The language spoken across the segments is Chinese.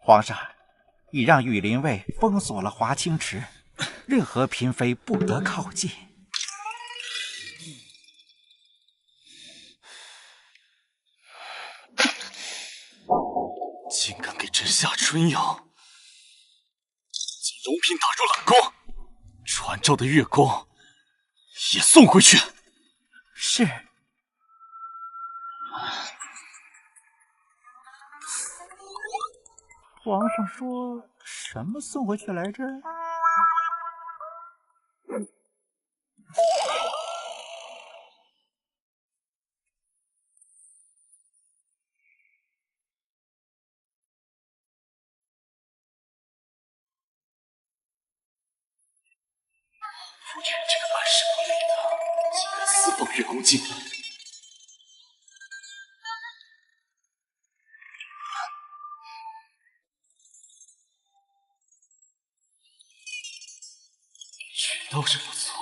皇上已让羽林卫封锁了华清池，任何嫔妃不得靠近。竟敢给朕下春药，将荣嫔打入冷宫，传诏的月宫也送回去。是。皇上说什么送回去来着？福全这个办事不力的，竟敢私放月宫进来！曲倒是不错。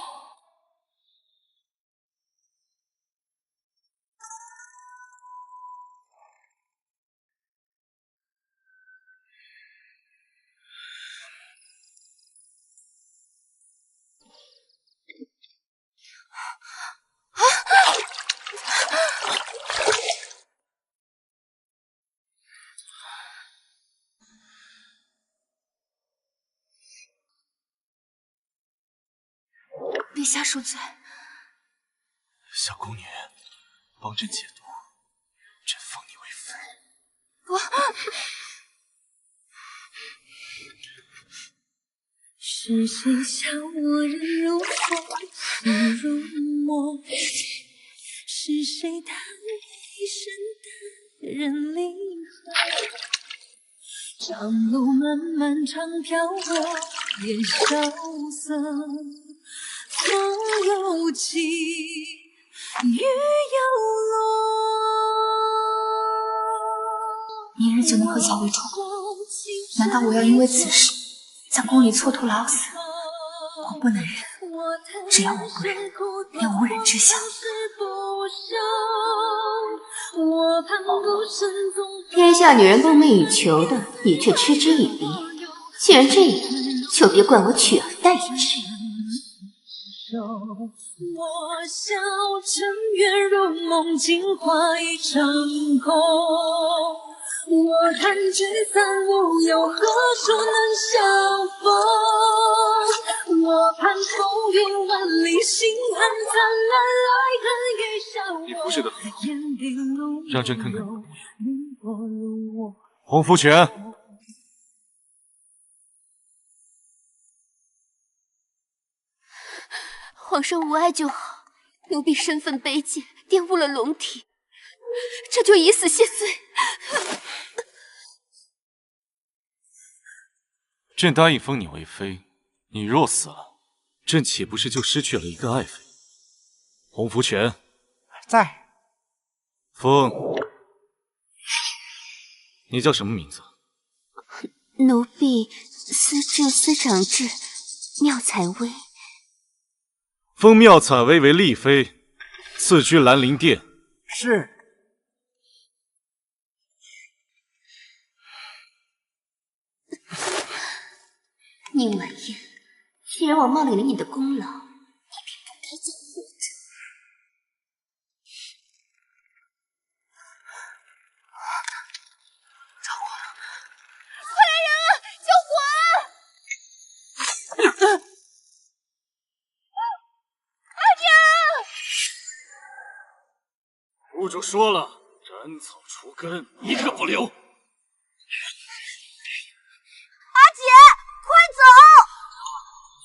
陛下恕罪。小宫女，帮朕解毒，朕封你为妃。不。是谁笑我人如风，情如梦？是谁叹一声淡人离合？长路漫漫长飘过，夜萧瑟。风又起，雨又落。明日就能和小薇出宫，难道我要因为此事在宫里蹉跎老死？我不能忍，只要我不忍，便无人知晓。天下女人梦寐以求的，你却嗤之以鼻。既然这样，就别怪我取而代之。我笑尘缘如梦境，化一场空。我看聚散无忧，何处能相逢？我盼风云万里，星汉灿烂，来看月下。你服侍的很好，让朕看看。洪福全。皇上无碍就好，奴婢身份卑贱，玷污了龙体，这就以死谢罪。朕答应封你为妃，你若死了，朕岂不是就失去了一个爱妃？洪福全在。封。你叫什么名字？奴婢司政司长制妙采薇。封妙采薇为丽妃，赐居兰陵殿。是。宁婉嫣，既然我冒领了你的功劳，你便不该再活着。着火了！快来人啊！救火啊！屋主说了，斩草除根，一个不留。阿姐，快走！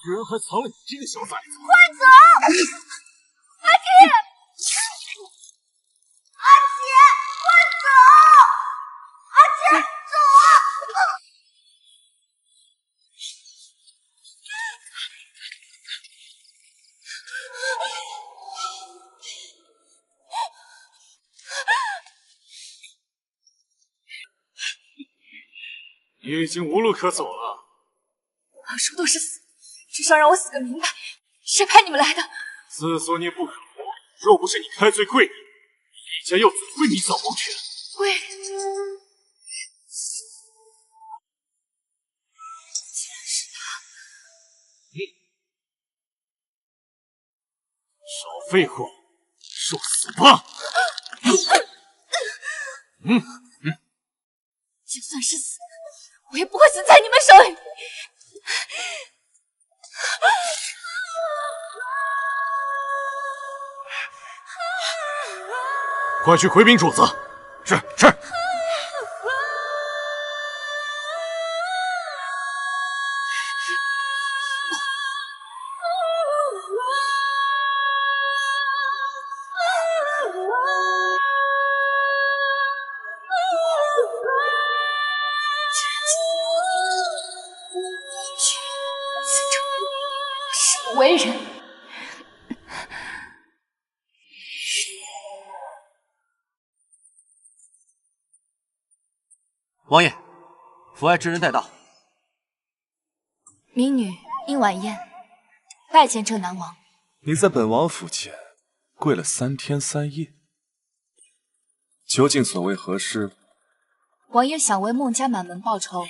居然还藏了你这个小崽子！快走！阿姐，阿姐，快走！阿姐，走啊！你已经无路可走了。说都是死，只想让我死个明白。谁派你们来的？自作孽不可活。若不是你开罪跪人，李家又怎会迷造谋权？跪！少废话，受死吧！就算是死，我也不会死在你们手里。快去回禀主子。是。为人，王爷，府外之人带到。民女殷婉燕拜见郑南王。你在本王府前跪了3天3夜，究竟所为何事？王爷想为孟家满门报仇，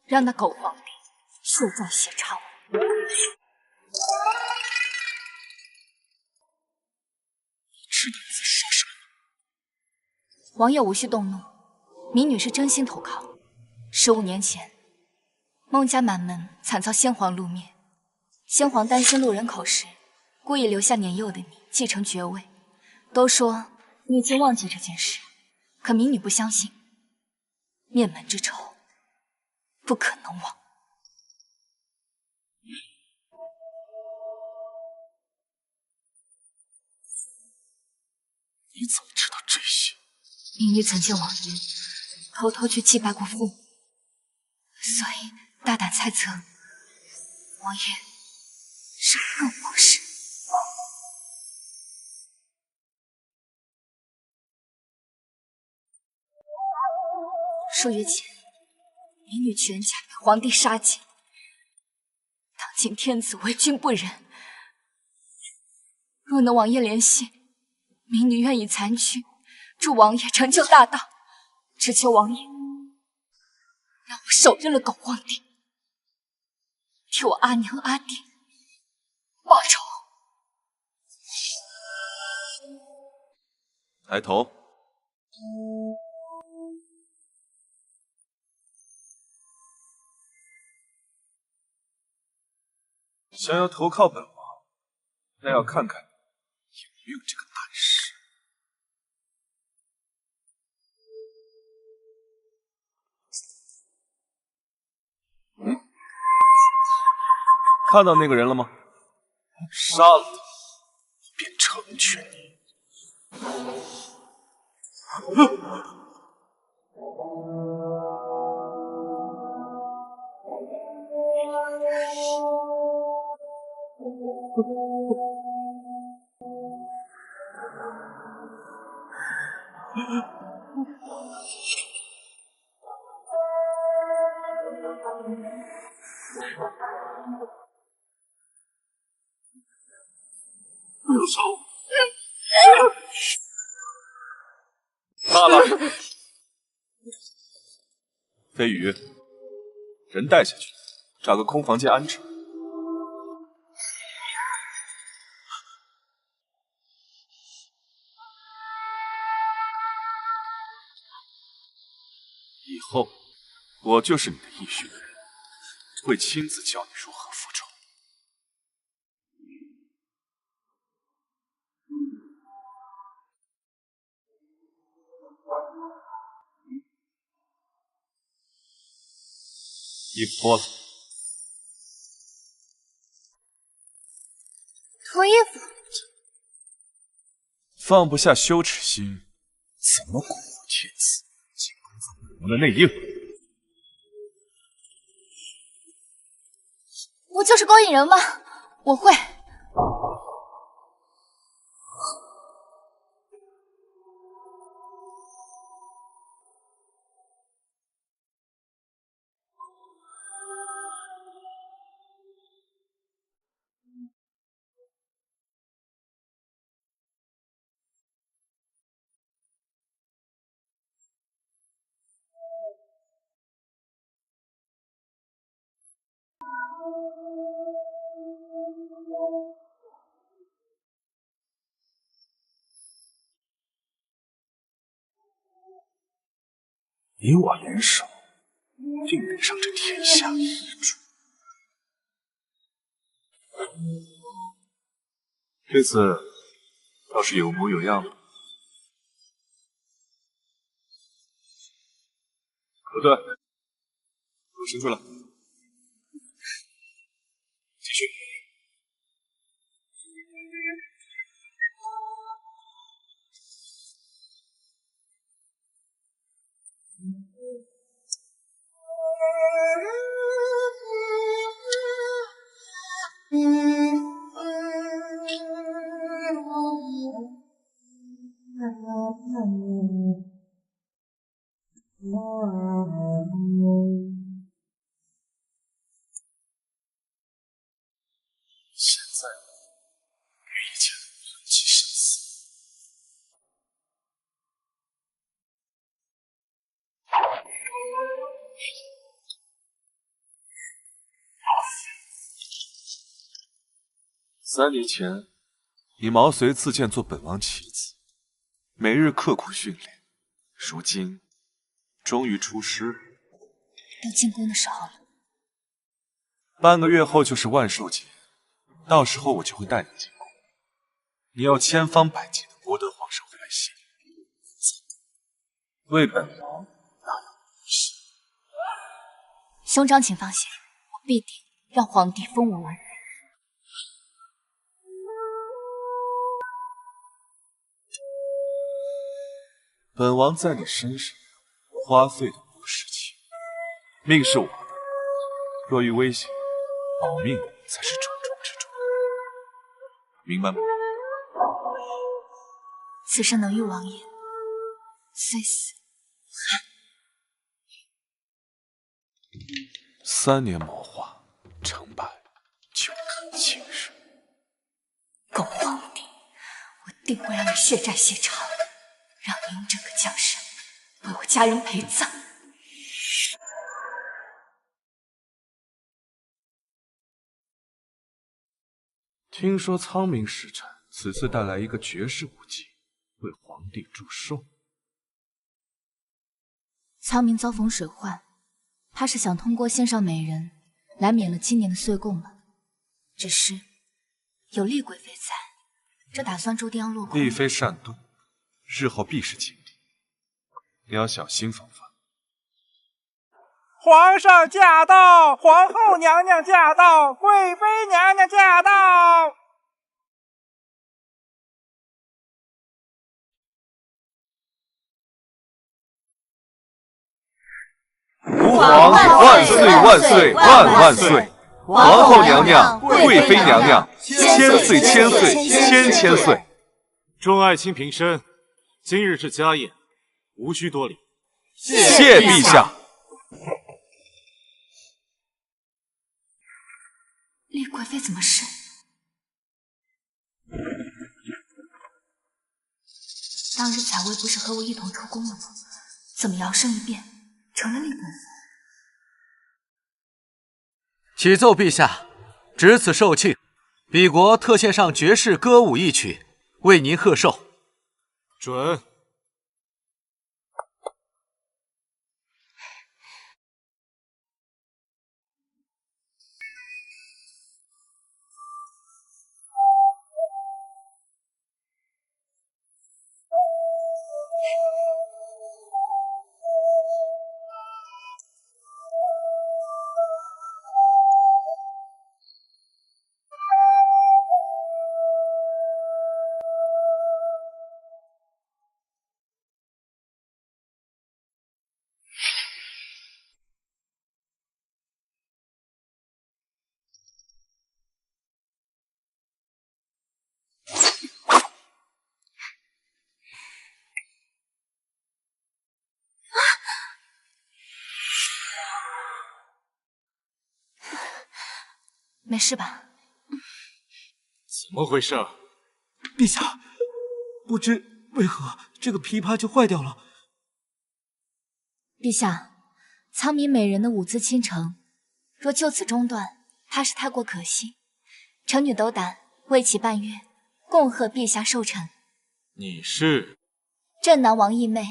让那狗皇帝树造血潮。知道你在说什么？王爷无需动怒，民女是真心投靠。15年前，孟家满门惨遭先皇戮灭，先皇担心路人口实，故意留下年幼的你继承爵位。都说你已经忘记这件事，可民女不相信，灭门之仇不可能忘。你怎么知道这些？民女曾见王爷偷偷去祭拜过父母，所以大胆猜测，王爷是更王室。数月前，民女全家被皇帝杀尽，当今天子为君不忍，若能王爷怜惜，民女愿意残躯，助王爷成就大道。只求王爷让我手刃了狗皇帝，替我阿娘阿爹报仇。抬头。想要投靠本王，那要看看有没有这个胆识。看到那个人了吗？杀了他，便成全你。不要走！罢了。飞羽，人带下去，找个空房间安置。以后我就是你的义训人，会亲自教你如何复仇。衣服脱了。脱衣服？放不下羞耻心，怎么蛊惑天子？进攻本王的内应。不就是勾引人吗？我会。以我联手，定得上这天下一主。这次倒是有模有样了。不对，手伸出来，继续。现在与以前人气相似。3年前，以毛遂自荐做本王棋子，每日刻苦训练，如今终于出师。到进宫的时候了。半个月后就是万寿节，到时候我就会带你进宫。你要千方百计的博得皇上欢心，为本王大有荣幸。兄长请放心，我必定让皇帝封我为人。本王在你身上花费的不是钱，命是我的，若遇危险，保命才是重中之重，明白吗？此生能遇王爷，虽死3年谋划，成败就看今日。狗皇帝，我定会让你血债血偿，让你用整个江山为我家人陪葬。听说苍冥使臣此次带来一个绝世武技，为皇帝祝寿。苍冥遭逢水患，他是想通过献上美人来免了今年的岁贡了。只是有厉贵妃在，这打算注定要落空。丽妃善炖，日后必是劲敌，你要小心防范。皇上驾到！皇后娘娘驾到！贵妃娘娘驾到！吾皇万岁万岁万万岁！皇后娘娘、贵妃娘娘，千岁千岁千千岁！众爱卿平身，今日是家宴，无需多礼。谢陛下。厉贵妃怎么是？当日采薇不是和我一同出宫了吗？怎么摇身一变成了厉贵妃？启奏陛下，值此寿庆，鄙国特献上绝世歌舞一曲，为您贺寿。准。没事吧？怎么回事？陛下，不知为何这个琵琶就坏掉了。陛下，苍冥美人的舞姿倾城，若就此中断，怕是太过可惜。臣女斗胆为其伴乐，恭贺陛下寿辰。你是镇南王义妹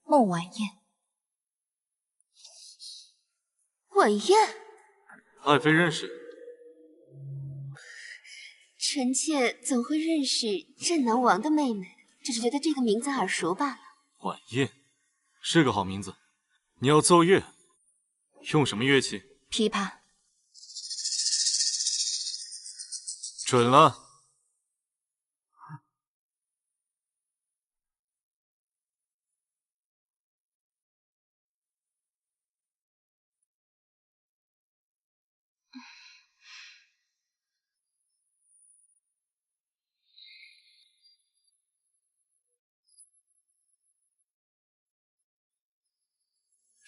孟婉燕。晚宴，爱妃认识？臣妾怎会认识镇南王的妹妹？只是觉得这个名字耳熟罢了。晚宴是个好名字。你要奏乐，用什么乐器？琵琶。准了。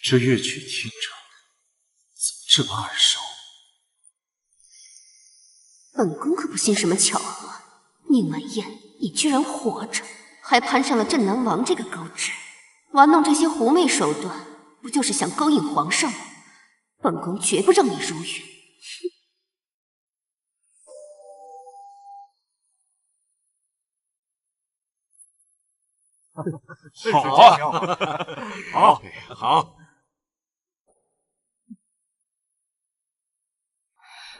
这乐曲听着怎么这么耳熟？本宫可不信什么巧合，宁晚宴，你居然活着，还攀上了镇南王这个高枝，玩弄这些狐媚手段，不就是想勾引皇上吗？本宫绝不让你如愿。好啊，好，好。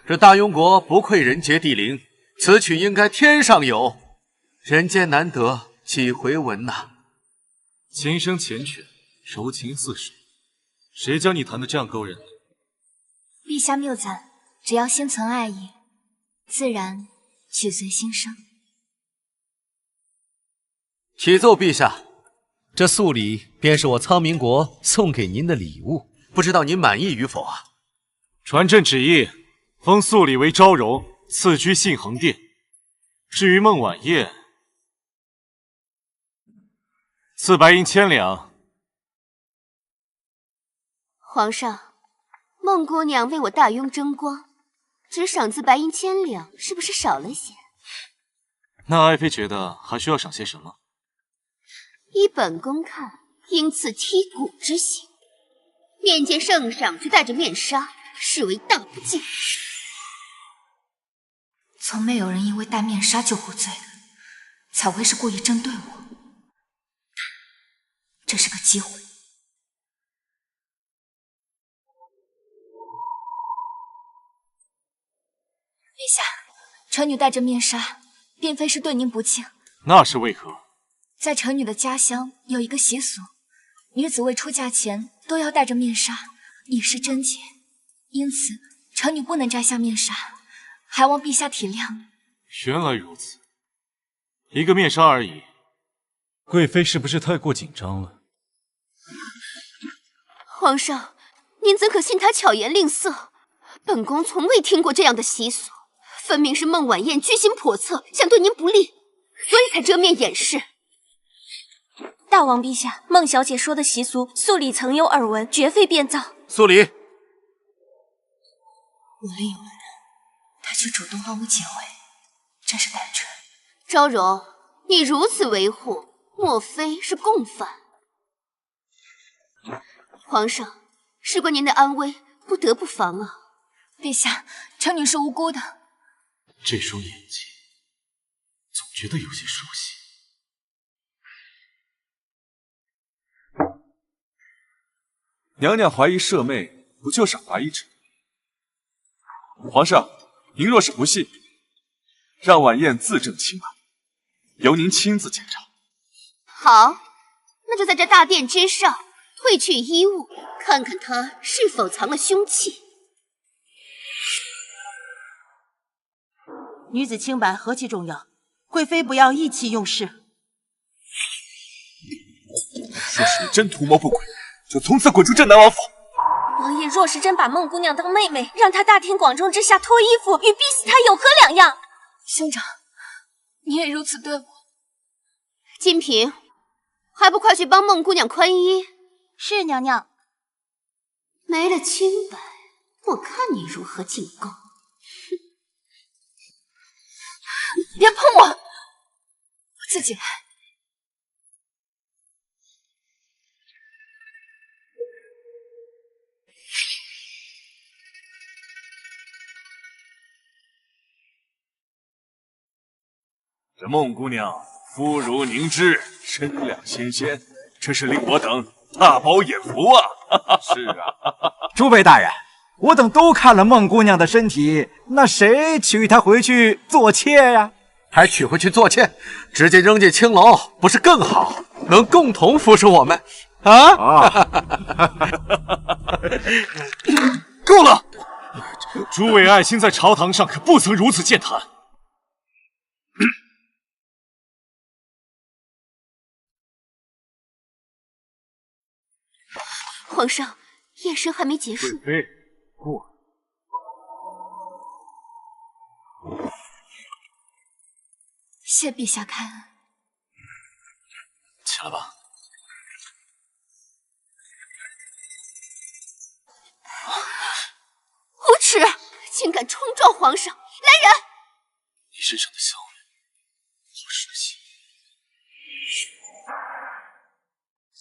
这大庸国不愧人杰地灵，此曲应该天上有，人间难得几回闻呐。琴声缱绻，柔情似水，谁教你弹得这样勾人？陛下谬赞，只要心存爱意，自然曲随心生。启奏陛下，这素礼便是我苍明国送给您的礼物，不知道您满意与否啊？传朕旨意，封素礼为昭容，赐居信恒殿。至于孟晚宴，赐白银1000两。皇上，孟姑娘为我大庸争光，只赏赐白银1000两，是不是少了些？那爱妃觉得还需要赏些什么？依本宫看，应赐剔骨之刑。面见圣上却戴着面纱，视为大不敬。从没有人因为戴面纱就获罪的，才会是故意针对我。这是个机会。陛下，臣女戴着面纱，并非是对您不敬。那是为何？在臣女的家乡有一个习俗，女子未出嫁前都要戴着面纱，以示贞洁。因此，臣女不能摘下面纱，还望陛下体谅。原来如此，一个面纱而已。贵妃是不是太过紧张了？皇上，您怎可信他巧言令色？本宫从未听过这样的习俗，分明是孟晚宴居心叵测，想对您不利，所以才遮面掩饰。大王陛下，孟小姐说的习俗，素里曾有耳闻，绝非编造。素里，我另有人，他却主动帮我解围，真是单纯。昭容，你如此维护，莫非是共犯？皇上，事关您的安危，不得不防啊！陛下，臣女是无辜的。这双眼睛，总觉得有些熟悉。娘娘怀疑舍妹，不就赏罚一纸？皇上，您若是不信，让晚宴自证清白，由您亲自检查。好，那就在这大殿之上褪去衣物，看看他是否藏了凶器。女子清白何其重要，贵妃不要意气用事。若是你真图谋不轨，就从此滚出镇南王府。王爷若是真把孟姑娘当妹妹，让她大庭广众之下脱衣服，与逼死她有何两样？兄长，你也如此对我。金嫔，还不快去帮孟姑娘宽衣？是娘娘。没了清白，我看你如何进宫。别碰我，我自己来。这孟姑娘肤如凝脂，身量纤纤，真是令我等大饱眼福啊！是啊，诸位大人，我等都看了孟姑娘的身体，那谁娶她回去做妾呀？还娶回去做妾，直接扔进青楼，不是更好？能共同服侍我们啊！够了！诸位爱卿在朝堂上可不曾如此健谈。皇上，宴申还没结束。贵妃，过。谢陛下开恩。起来吧。无耻！竟敢冲撞皇上！来人！你身上的香味，好熟悉。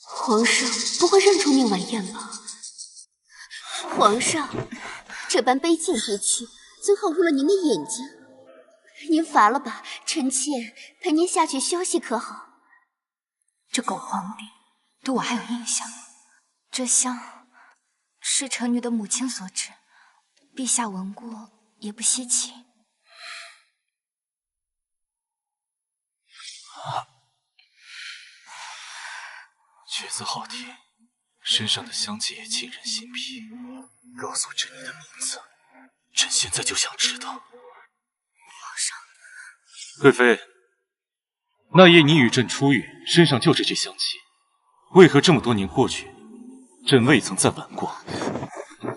皇上不会认出宁婉燕吧？皇上，这般卑贱之屈，怎好入了您的眼睛？您乏了吧？臣妾陪您下去休息，可好？这狗皇帝对我还有印象。这香是臣女的母亲所制，陛下闻过也不稀奇。曲子好听，身上的香气也沁人心脾。告诉朕你的名字，朕现在就想知道。皇上，贵妃，那夜你与朕出狱，身上就这具香气，为何这么多年过去，朕未曾再闻过？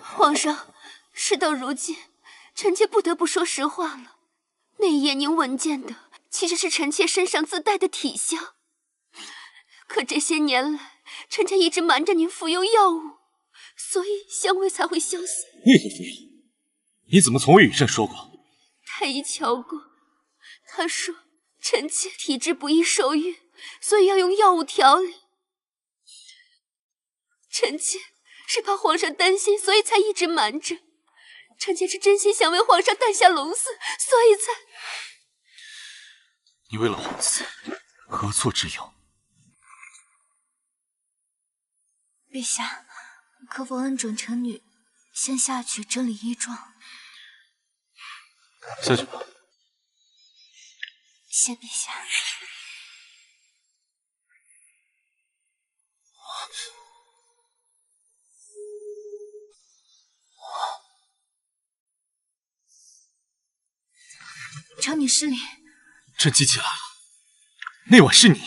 皇上，事到如今，臣妾不得不说实话了。那夜您闻见的，其实是臣妾身上自带的体香。可这些年来，臣妾一直瞒着您服用药物，所以香味才会消散。为何服用？你怎么从未与朕说过？太医瞧过，他说臣妾体质不易受孕，所以要用药物调理。臣妾是怕皇上担心，所以才一直瞒着。臣妾是真心想为皇上诞下龙嗣，所以才……你为了皇嗣，何错之有？陛下，可否恩准臣女先下去整理衣装？下去吧。谢陛下。臣女失礼。朕记起来了，那晚是你。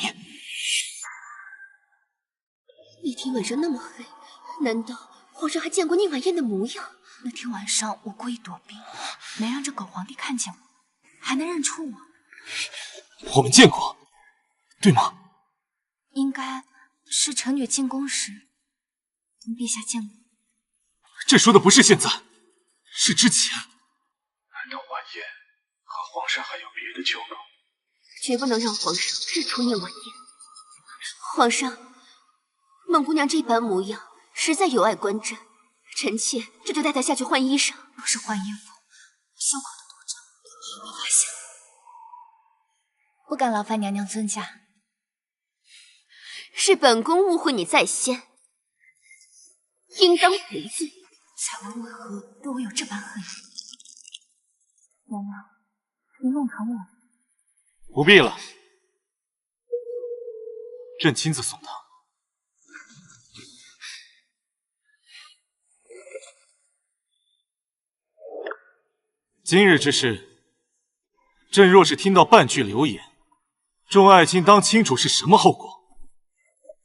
那天晚上那么黑，难道皇上还见过宁婉燕的模样？那天晚上我故意躲避，没让这狗皇帝看见我，还能认出我。我们见过，对吗？应该是臣女进宫时，跟陛下见过。朕说的不是现在，是之前。难道婉燕和皇上还有别的纠葛？绝不能让皇上认出宁婉燕。皇上，孟姑娘这般模样，实在有碍观瞻。臣妾这就带她下去换衣裳。若是换衣服，胸口的毒症一定被发现。不敢劳烦娘娘尊驾。是本宫误会你在先，应当赔罪。彩薇为何对我有这般恨意？娘娘，您弄疼我？不必了，朕亲自送她。今日之事，朕若是听到半句流言，众爱卿当清楚是什么后果。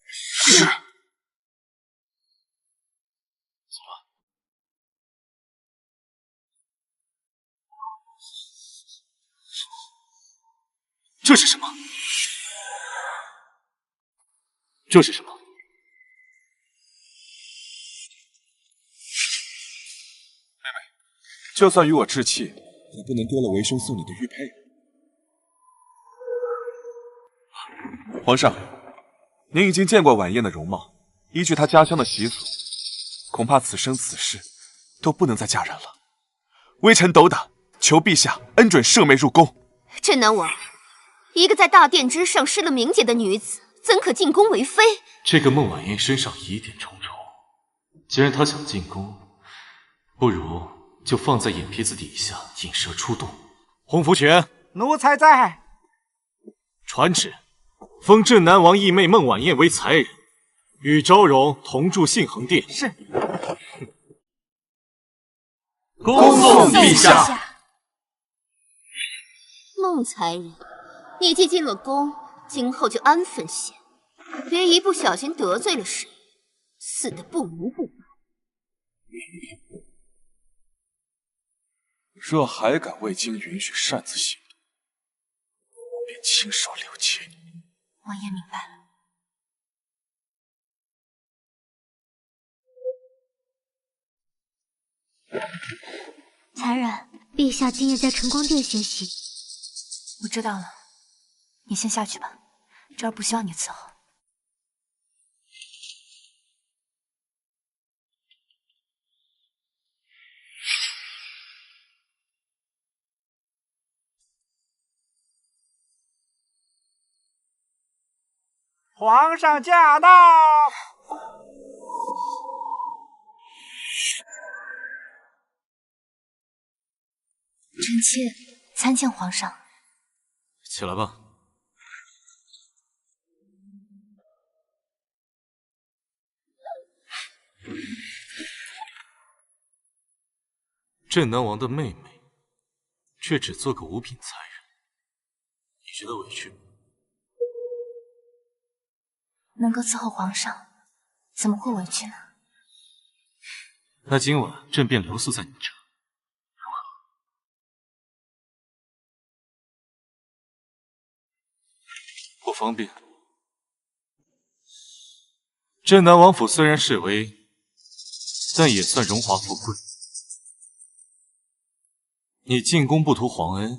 是。走吧。这是什么？这是什么？就算与我置气，也不能多了为兄送你的玉佩。皇上，您已经见过婉燕的容貌，依据她家乡的习俗，恐怕此生此世都不能再嫁人了。微臣斗胆求陛下恩准赦妹入宫。朕南王，一个在大殿之上失了名节的女子，怎可进宫为妃？这个孟婉燕身上疑点重重，既然她想进宫，不如就放在眼皮子底下引蛇出洞。洪福全，奴才在。传旨，封镇南王义妹孟晚宴为才人，与昭容同住信恒殿。是。恭送陛下。孟才人，你既进了宫，今后就安分些，别一不小心得罪了谁，死得不明不白。若还敢未经允许擅自行动，我便亲手留切你。王爷明白了。残忍，陛下今夜在晨光殿学习。我知道了，你先下去吧，这儿不需要你伺候。皇上驾到！臣妾参见皇上。起来吧。镇南王的妹妹，却只做个五品才人，你觉得委屈吗？能够伺候皇上，怎么会委屈呢？那今晚朕便留宿在你这，如何？不方便。镇南王府虽然式微，但也算荣华富贵。你进宫不图皇恩，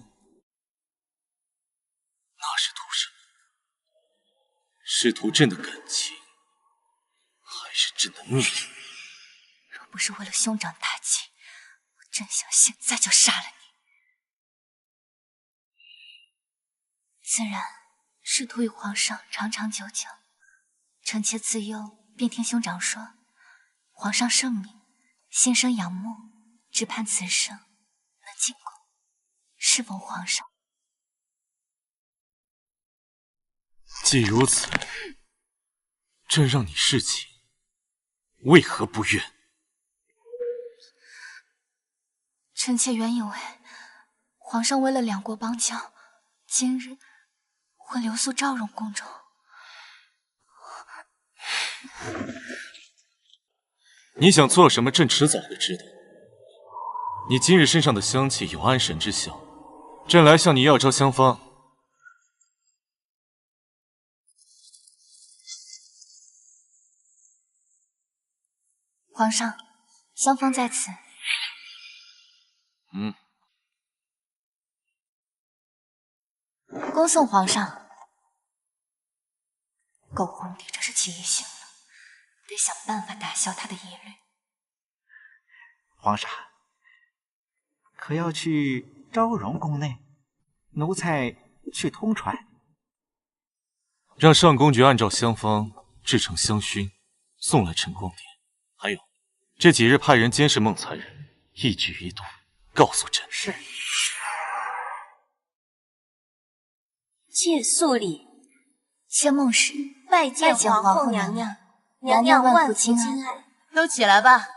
那是图什么？是图朕的感情，还是朕的命？若不是为了兄长大计，我真想现在就杀了你。自然是图与皇上长长久久。臣妾自幼便听兄长说，皇上圣明，心生仰慕，只盼此生能进宫，侍奉皇上。既如此，朕让你侍寝，为何不愿？臣妾原以为皇上为了两国邦交，今日会留宿昭容宫中。你想做什么，朕迟早会知道。你今日身上的香气有安神之效，朕来向你要招香方。皇上，香方在此。恭送皇上。狗皇帝真是起疑心了，得想办法打消他的疑虑。皇上，可要去昭容宫内？奴才去通传。让上公爵按照香方制成香薰，送来晨光殿。还有，这几日派人监视孟才人，一举一动告诉朕。是。妾肃礼。妾孟氏拜见皇后娘娘，娘娘万福金安。都起来吧。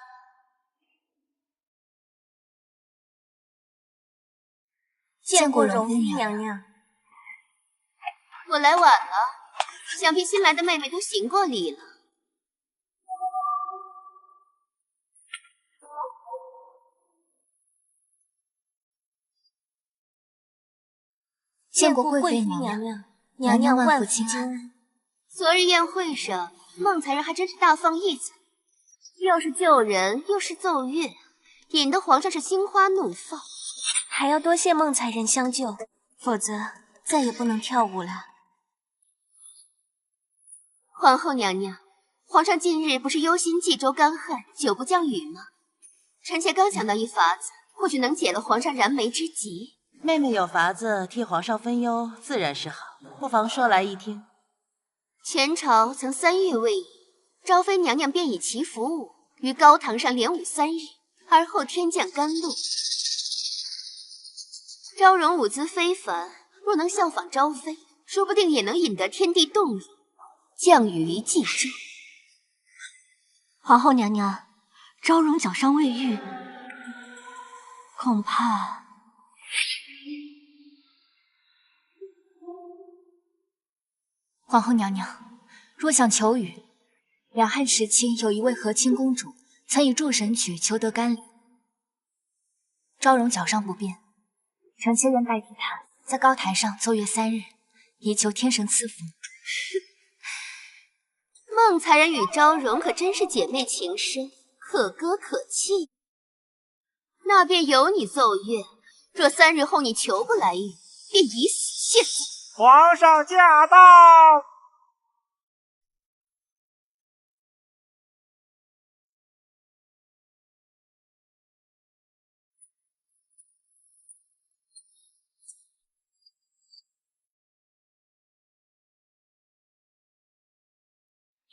见过容妃娘娘。我来晚了，想必新来的妹妹都行过礼了。见过贵妃娘娘。娘娘万福金安。昨日宴会上，孟才人还真是大放异彩，又是救人，又是奏乐，引得皇上是心花怒放。还要多谢孟才人相救，否则再也不能跳舞了。皇后娘娘，皇上近日不是忧心冀州干旱，久不降雨吗？臣妾刚想到一法子，或许能解了皇上燃眉之急。妹妹有法子替皇上分忧，自然是好，不妨说来一听。前朝曾3月未已，昭妃娘娘便以其服舞于高堂上连舞3日，而后天降甘露。昭容舞姿非凡，若能效仿昭妃，说不定也能引得天地动容，降雨于冀州。皇后娘娘，昭容脚伤未愈，恐怕……皇后娘娘，若想求雨，两汉时期有一位和亲公主，曾以祝神曲求得甘霖。昭容脚伤不便，臣妾愿代替她在高台上奏乐3日，以求天神赐福。孟才人与昭容可真是姐妹情深，可歌可泣。那便由你奏乐，若3日后你求不来雨，便以死谢罪。皇上驾到！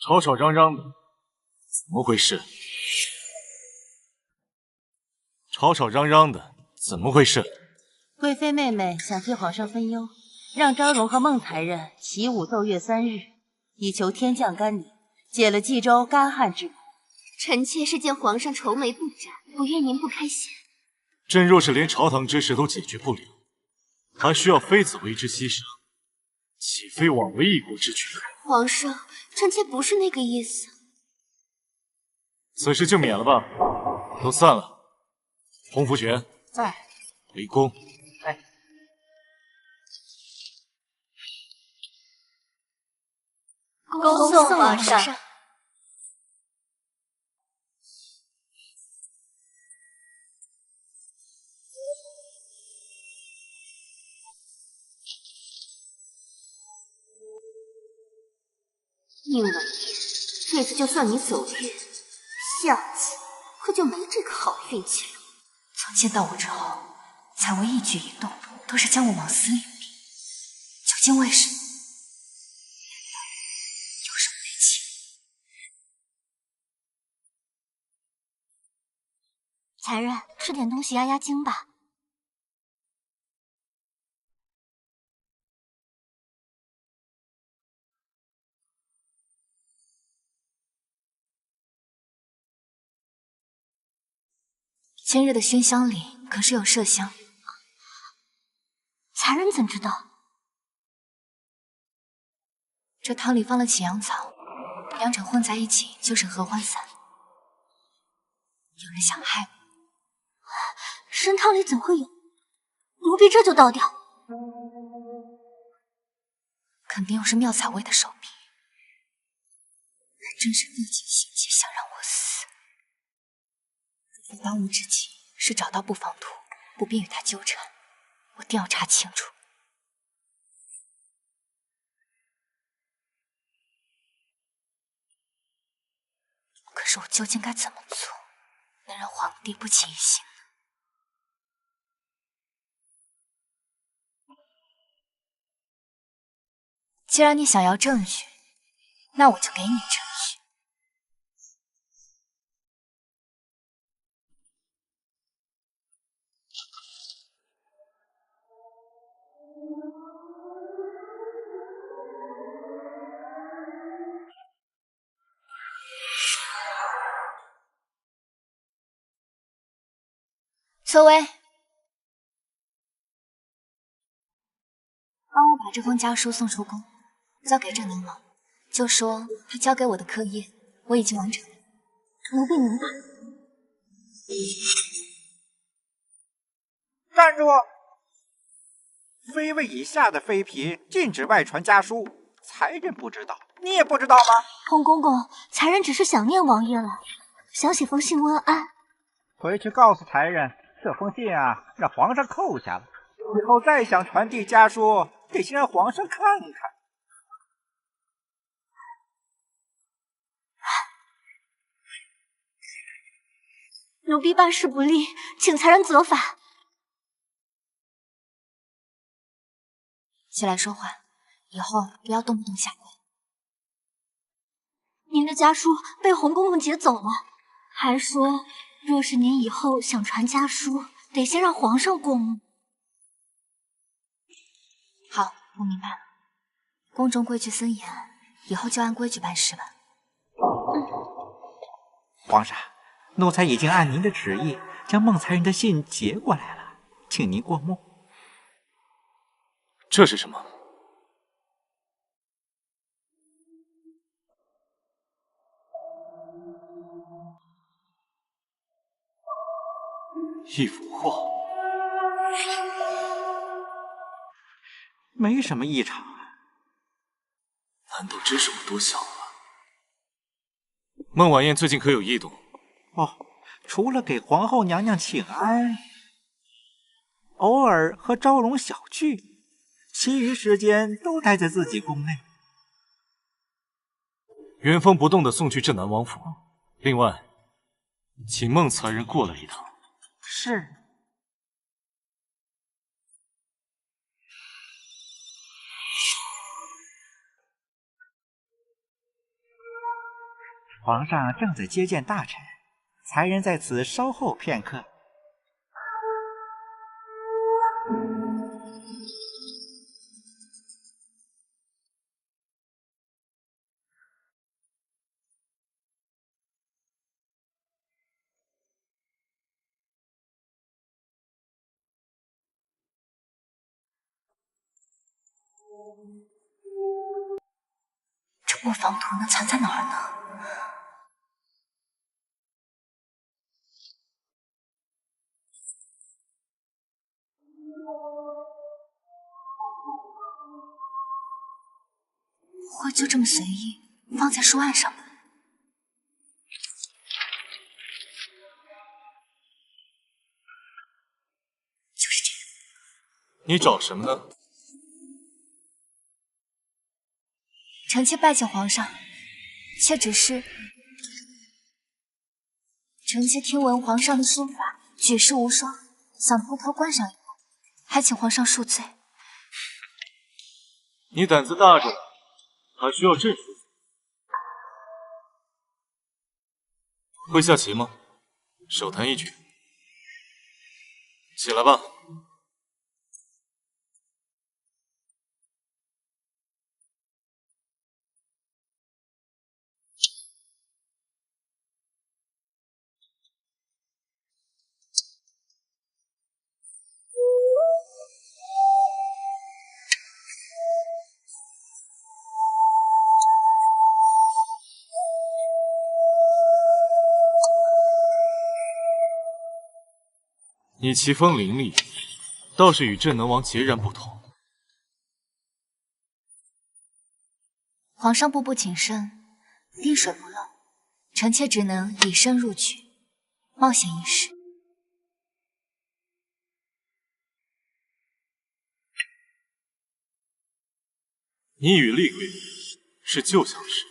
吵吵嚷嚷的，怎么回事？吵吵嚷嚷的，怎么回事？贵妃妹妹想替皇上分忧，让昭容和孟才人习武奏乐3日，以求天降甘霖，解了冀州干旱之苦。臣妾是见皇上愁眉不展，不愿您不开心。朕若是连朝堂之事都解决不了，还需要妃子为之牺牲，岂非枉为一国之君？皇上，臣妾不是那个意思。此事就免了吧，都散了。洪福全在。回宫。哎。恭送皇上。宁婉言，这次就算你走运，下次可就没这个好运气了。从见到我之后，采薇一举一动都是将我往死里逼，究竟为什么？有什么内情？才人，吃点东西压压惊吧。今日的熏香里可是有麝香？才人怎知道？这汤里放了启阳草，两者混在一起就是合欢散。有人想害我，参汤里怎会有？奴婢这就倒掉。肯定又是妙草薇的手笔，他真是意尽心机，想让我死。当务之急是找到布防图，不便与他纠缠，我定要查清楚。可是我究竟该怎么做，能让皇帝不起疑心呢？既然你想要证据，那我就给你证据。秋薇，帮我把这封家书送出宫，交给镇南王，就说他交给我的课业我已经完成了。奴婢明白。站住！妃位以下的妃嫔禁止外传家书，才人不知道，你也不知道吗？洪公公，才人只是想念王爷了，想写封信问安。回去告诉才人。这封信啊，让皇上扣下了。以后再想传递家书，得先让皇上看看。奴婢办事不力，请才人责罚。起来说话，以后不要动不动下跪。您的家书被洪公公劫走了，还说若是您以后想传家书，得先让皇上过目。好，我明白了。宫中规矩森严，以后就按规矩办事吧。皇上，奴才已经按您的旨意将孟才人的信截过来了，请您过目。这是什么？一幅画，没什么异常啊。难道真是我多想了？孟晚宴最近可有异动？哦，除了给皇后娘娘请安，偶尔和昭容小聚，其余时间都待在自己宫内。原封不动地送去镇南王府。另外，请孟才人过来一趟。是。皇上正在接见大臣，才人在此稍后片刻。这磨坊图能藏在哪儿呢？不会就这么随意放在书案上吧？就是这个。你找什么呢？臣妾拜见皇上，妾只是……臣妾听闻皇上的书法举世无双，想偷偷观赏一会，还请皇上恕罪。你胆子大着呢，还需要朕说？会下棋吗？手弹一局。起来吧。你棋风凌厉，倒是与镇南王截然不同。皇上步步谨慎，滴水不漏，臣妾只能以身入局，冒险一试。你与厉贵妃是旧相识。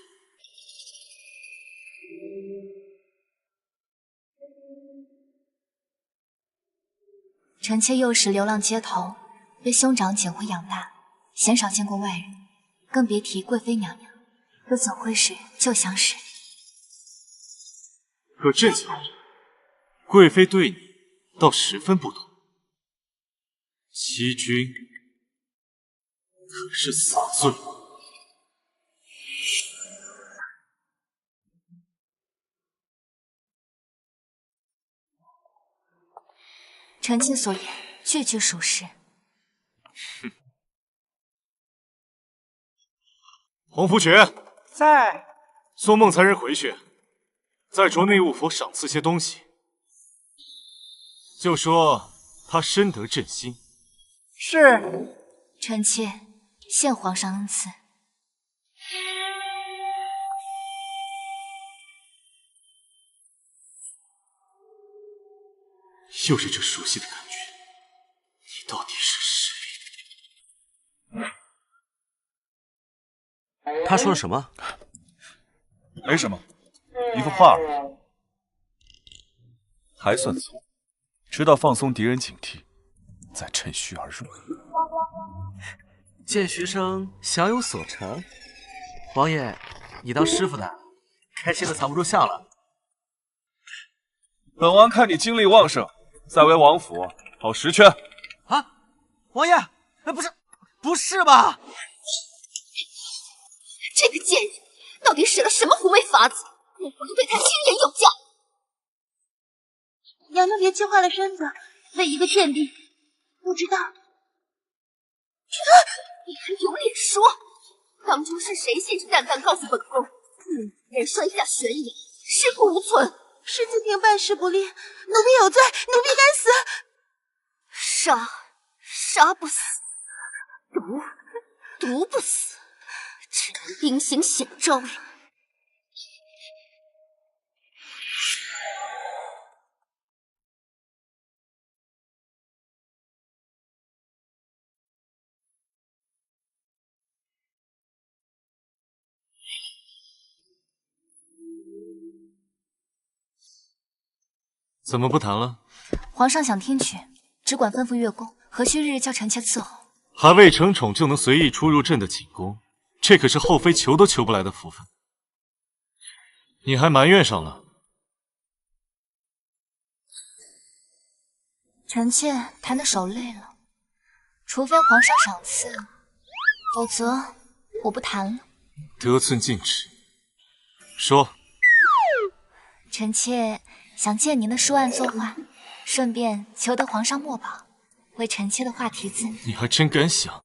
臣妾幼时流浪街头，被兄长捡回养大，鲜少见过外人，更别提贵妃娘娘，又怎会是旧相识？可朕想着，贵妃对你倒十分不同。欺君可是死罪。臣妾所言句句属实。哼！黄福全在。送孟才人回去，在卓内务府赏赐些东西，就说他深得朕心。是。臣妾谢皇上恩赐。又是这熟悉的感觉，你到底是谁？他说了什么？没什么，一幅画而已，还算聪，知道放松敌人警惕，再趁虚而入。见学生小有所成，王爷，你当师傅的，开心的藏不住笑了。本王看你精力旺盛，再为王府跑10圈。啊，王爷，不是吧？这个贱人到底使了什么狐媚法子？母皇对他青眼有加。娘娘别气坏了身子，为一个贱婢，不知道。你还有脸说？当初是谁信誓旦旦告诉本宫，人摔下悬崖，尸骨无存？世子平办事不力，奴婢有罪，奴婢该死。杀不死，毒不死，只能兵行险招了。怎么不谈了？皇上想听取，只管吩咐乐宫，何须日日叫臣妾伺候？还未成宠就能随意出入朕的寝宫，这可是后妃求都求不来的福分。你还埋怨上了？臣妾谈得手累了，除非皇上赏赐，否则我不谈了。得寸进尺。说。臣妾想借您的书案作画，顺便求得皇上墨宝，为臣妾的画题字。你还真敢想！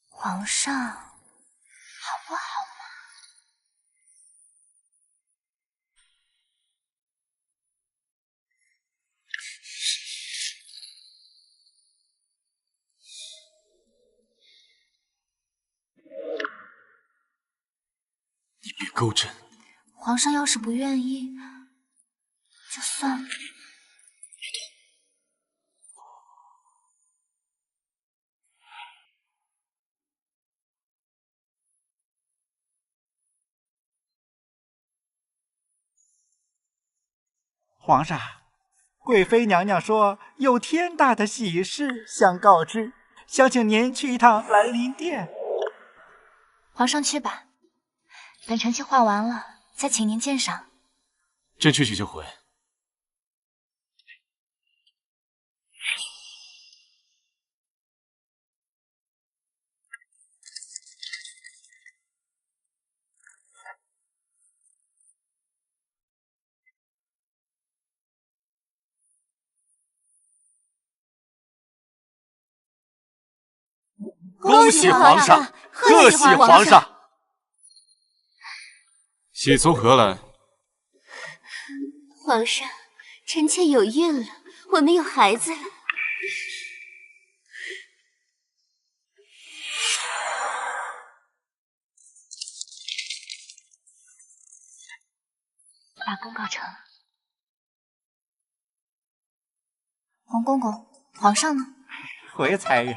皇上，好不好嘛？你别勾朕。皇上要是不愿意，就算了。皇上，贵妃娘娘说有天大的喜事想告知，想请您去一趟兰陵殿。皇上去吧，等臣妾画完了，再请您鉴赏。朕去就回。恭喜皇上，贺喜皇上！喜从何来？皇上，臣妾有孕了，我们有孩子了。把公告成。皇公公，皇上呢？回才人，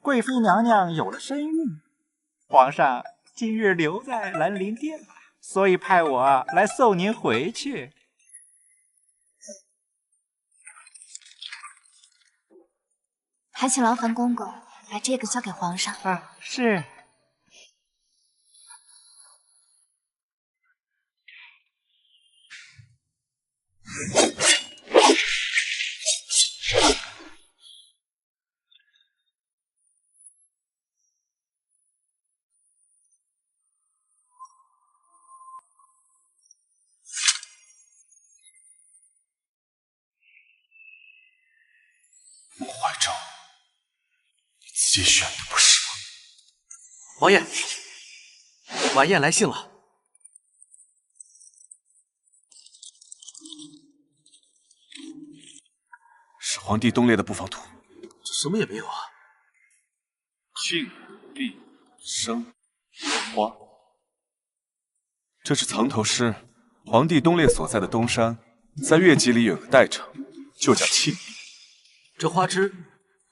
贵妃娘娘有了身孕，皇上今日留在兰陵殿吧，所以派我来送您回去。还请劳烦公公把这个交给皇上。啊，是。穆怀昭，你自己选的不是吗？王爷，晚宴来信了。是皇帝东列的布防图，这什么也没有啊！庆、帝、生、花，这是藏头诗。皇帝东列所在的东山，在月季里有个代称，就叫庆。这花枝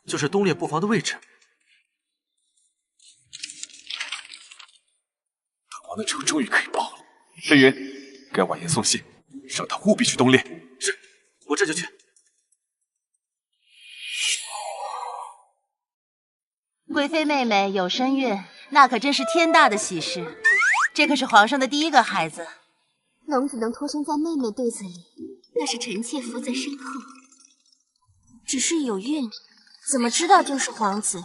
就是东列布防的位置。本王的仇终于可以报了。飞云，给婉言送信，让他务必去东列。是，我这就去。贵妃妹妹有身孕，那可真是天大的喜事。这可是皇上的第一个孩子，龙子能脱生在妹妹肚子里，那是臣妾伏在身后。只是有孕，怎么知道就是皇子？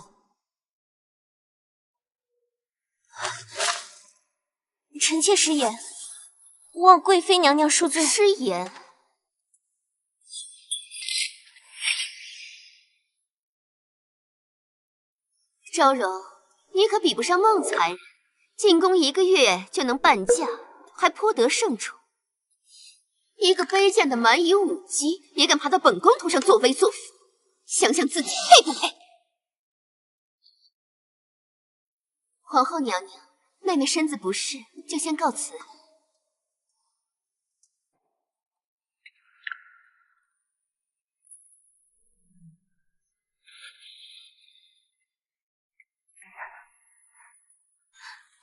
臣妾失言，望贵妃娘娘恕罪。失言？昭柔，你可比不上孟才人，进宫1个月就能伴驾，还颇得圣宠。一个卑贱的蛮夷舞姬，也敢爬到本宫头上作威作福，想想自己配不配？皇后娘娘，妹妹身子不适，就先告辞。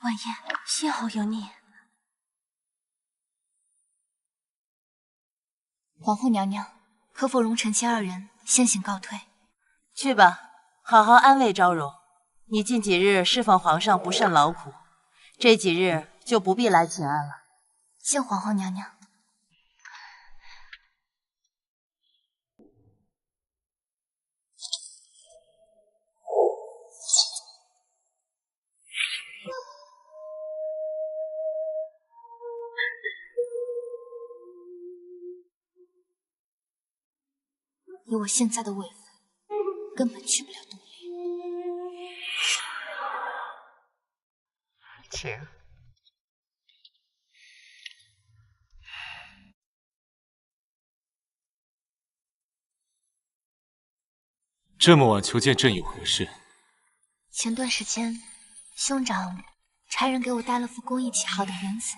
晚宴，幸好有你。皇后娘娘，可否容臣妾2人先行告退？去吧，好好安慰昭容。你近几日侍奉皇上不甚劳苦，这几日就不必来请安了。谢皇后娘娘。以我现在的位分，根本去不了东陵。请。这么晚求见朕有何事？前段时间，兄长差人给我带了副工艺极好的云子，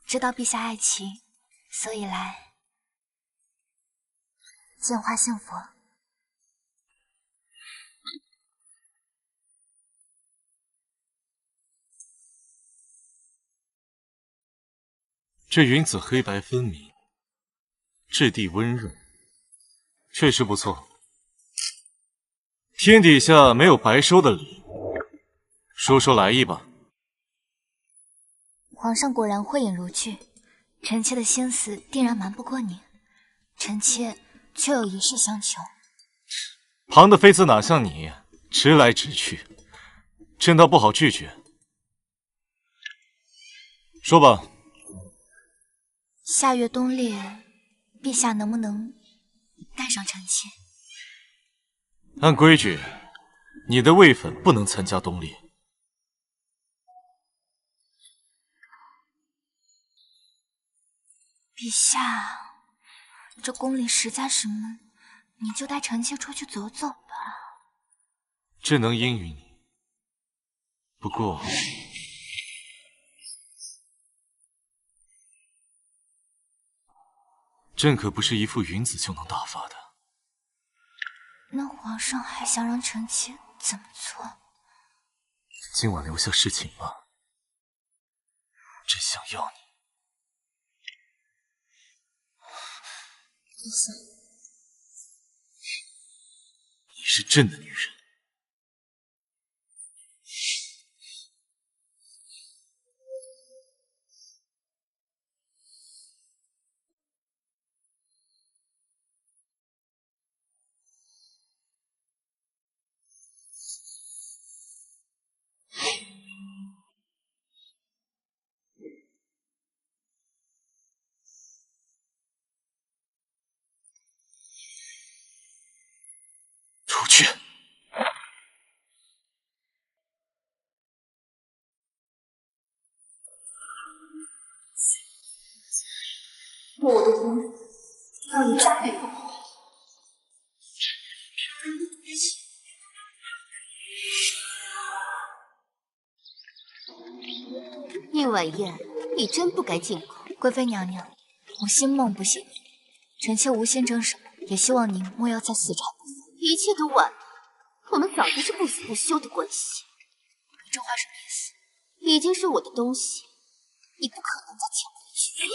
知道陛下爱骑，所以来见花献佛。这云子黑白分明，质地温润，确实不错。天底下没有白收的礼物，说说来意吧。皇上果然慧眼如炬，臣妾的心思定然瞒不过您。臣妾却有一事相求。旁的妃子哪像你，直来直去，朕倒不好拒绝。说吧。下月东猎，陛下能不能带上臣妾？按规矩，你的位分不能参加东猎。陛下，这宫里实在是闷，你就带臣妾出去走走吧。朕能应允你，不过朕可不是一副云子就能打发的。那皇上还想让臣妾怎么做？今晚留下侍寝吧，朕想要你。陛下，你是朕的女人。出去！我的公主要你加倍奉还。宁婉燕，你真不该进宫。贵妃娘娘，我心梦不行，臣妾无心争什么，也希望您莫要再死缠不放。一切都晚了，我们早就是不死不休的关系。这话什么意思？已经是我的东西，你不可能再抢回去。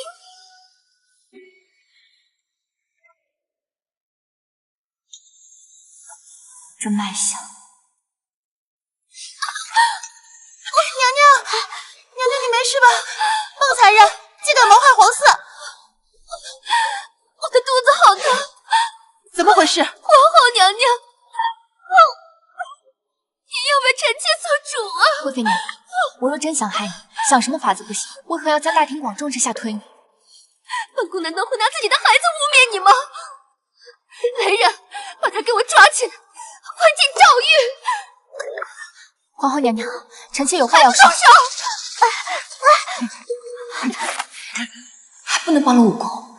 真卖相。娘娘，娘娘，你没事吧？孟才人，竟敢谋害皇嗣！我的肚子好疼，怎么回事？皇后娘娘，您要为臣妾做主啊！贵妃娘娘，我若真想害你，想什么法子不行？为何要在大庭广众之下推你？本宫难道会拿自己的孩子污蔑你吗？来人，把他给我抓起来，关进诏狱！皇后娘娘，臣妾有话要说。住手！不能暴露武功。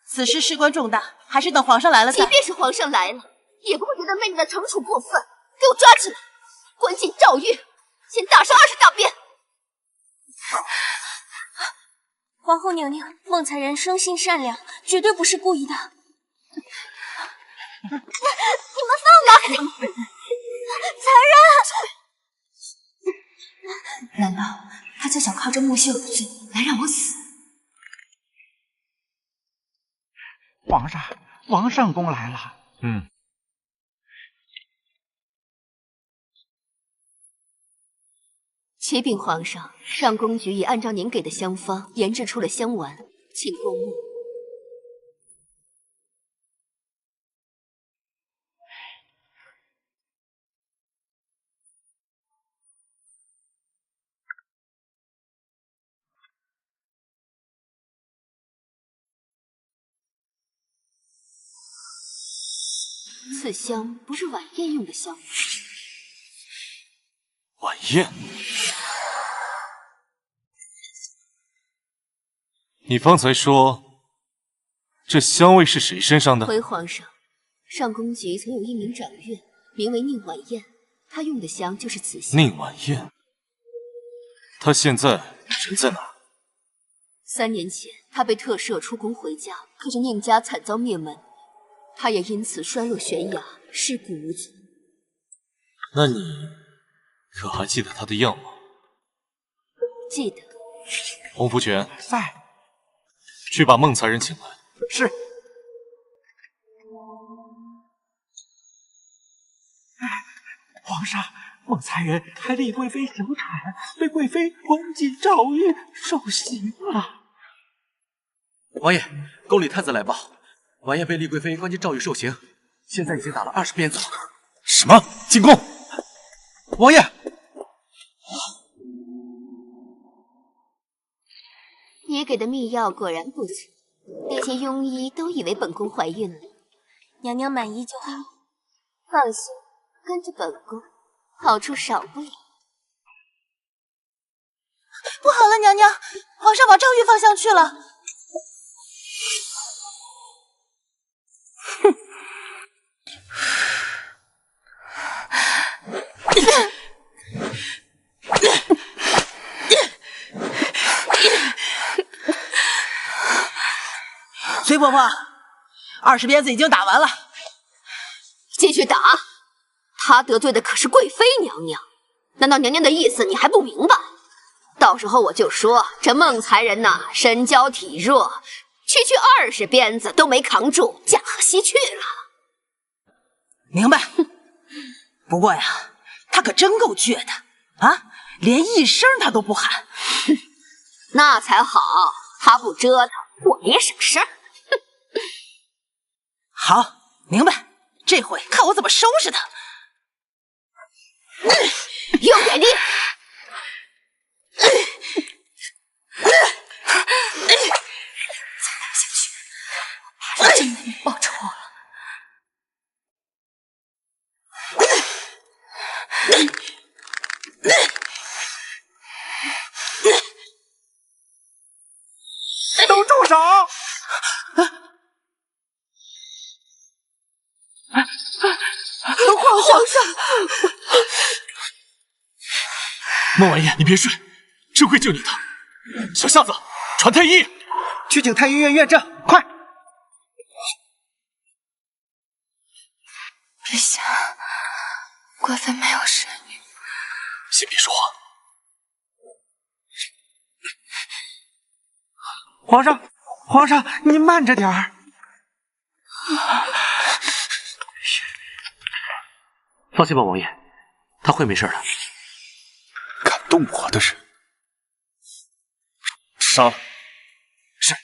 此事事关重大，还是等皇上来了再。即便是皇上来了，也不会觉得妹妹的惩处过分。给我抓起来，关进诏狱，先打上20大鞭。皇后娘娘，孟才人生性善良，绝对不是故意的。你们放开他！才人，难道他就想靠着木秀的罪来让我死？皇上，王上宫来了。启禀皇上，上公爵已按照您给的香方研制出了香丸，请过目。此香不是晚宴用的香吗？晚宴？你方才说，这香味是谁身上的？回皇上，上宫局曾有一名掌院，名为宁晚宴，他用的香就是此香。宁晚宴，他现在人在哪儿？3年前，他被特赦出宫回家，可是宁家惨遭灭门，他也因此摔落悬崖，尸骨无存。那你可还记得他的样貌？记得。洪福全在。去把孟才人请来。是。皇上，孟才人还立贵妃求产，被贵妃关进诏狱受刑了。王爷，宫里探子来报，晚宴被丽贵妃关进诏狱受刑，现在已经打了20鞭子了。什么？进宫！王爷，你给的秘药果然不错，那些庸医都以为本宫怀孕了。娘娘满意就好。放心，跟着本宫，好处少不了。不好了，娘娘，皇上往诏狱方向去了。哼。崔婆婆，20鞭子已经打完了，继续打。他得罪的可是贵妃娘娘，难道娘娘的意思你还不明白？到时候我就说这孟才人呐，身娇体弱，区20鞭子都没扛住，驾鹤西去了。明白。不过呀，他可真够倔的啊，连一声他都不喊。那才好，他不折腾，我也省事儿。好，明白。这回看我怎么收拾他。用点力！再打下去，怕是真的没报仇了。都住手！皇上，孟晚宴，你别睡，这会救你的。小夏子，传太医，去请太医院院正，快！陛下，贵妃没有身孕。先别说话。皇上，您慢着点儿。放心吧，王爷，他会没事的。敢动我的人，杀了。是。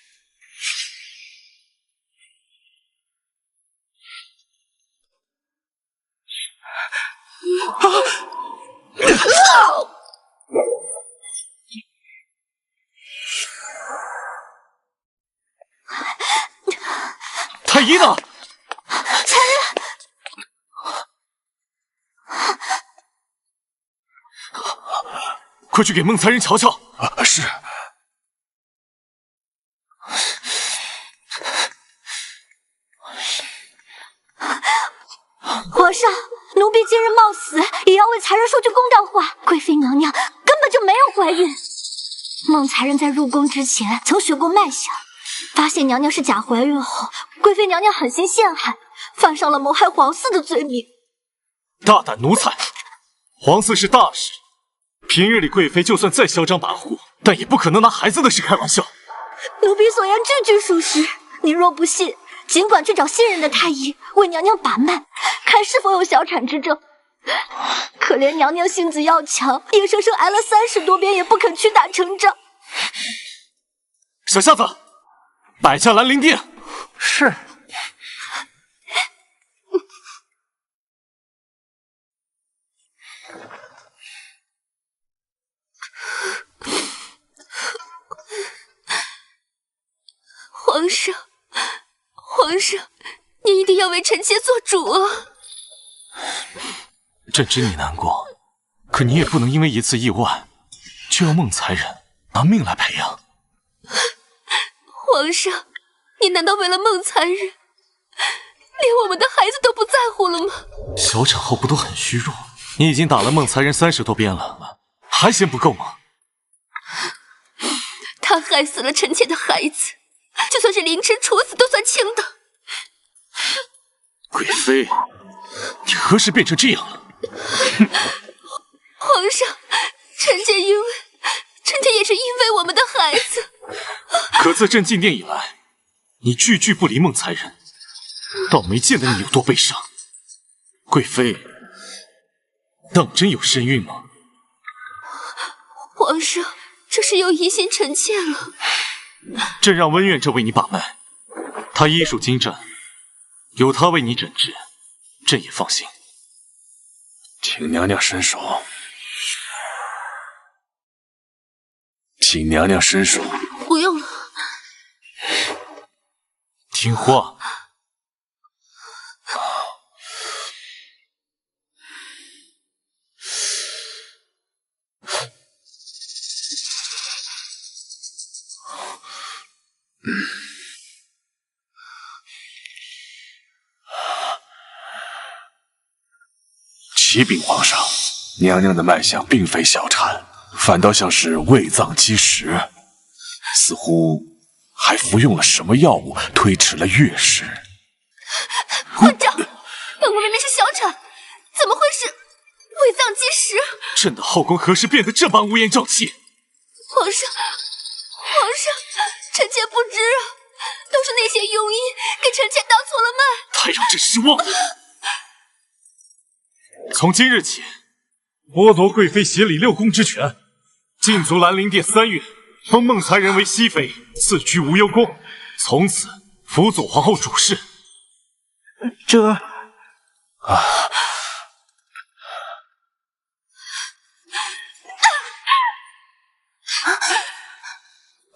太医呢？残忍！快去给孟才人瞧瞧。是。皇上，奴婢今日冒死，也要为才人说句公道话。贵妃娘娘根本就没有怀孕。孟才人在入宫之前曾学过脉象，发现娘娘是假怀孕后，贵妃娘娘狠心陷害，犯上了谋害皇嗣的罪名。大胆奴才！皇嗣是大事，平日里贵妃就算再嚣张跋扈，但也不可能拿孩子的事开玩笑。奴婢所言句句属实，您若不信，尽管去找信任的太医为娘娘把脉，看是否有小产之症。可怜娘娘性子要强，硬生生挨了30多鞭也不肯屈打成招。小夏子，摆下兰陵殿。是。皇上，皇上，你一定要为臣妾做主啊！朕知你难过，可你也不能因为一次意外，就要孟才人拿命来培养。皇上，你难道为了孟才人，连我们的孩子都不在乎了吗？小产后不都很虚弱？你已经打了孟才人30多鞭了，还嫌不够吗？他害死了臣妾的孩子，就算是凌迟处死都算轻的。贵妃，你何时变成这样了？皇上，臣妾也是因为我们的孩子。可自朕进殿以来，你句句不离孟才人，倒没见得你有多悲伤。贵妃，当真有身孕吗？皇上，这是又疑心臣妾了。朕让温苑这为你把脉，他医术精湛，有他为你诊治，朕也放心。请娘娘伸手，请娘娘伸手。不用了。听话。启禀皇上，娘娘的脉象并非小产，反倒像是胃脏积食，似乎还服用了什么药物，推迟了月事。混账！本宫明明是小产，怎么会是胃脏积食？朕的后宫何时变得这般乌烟瘴气？皇上，臣妾不知啊，都是那些庸医给臣妾搭错了脉，太让朕失望了。从今日起，剥夺贵妃协理6宫之权，禁足兰陵殿3月，封孟才人为熹妃，赐居无忧宫，从此辅佐皇后主事。这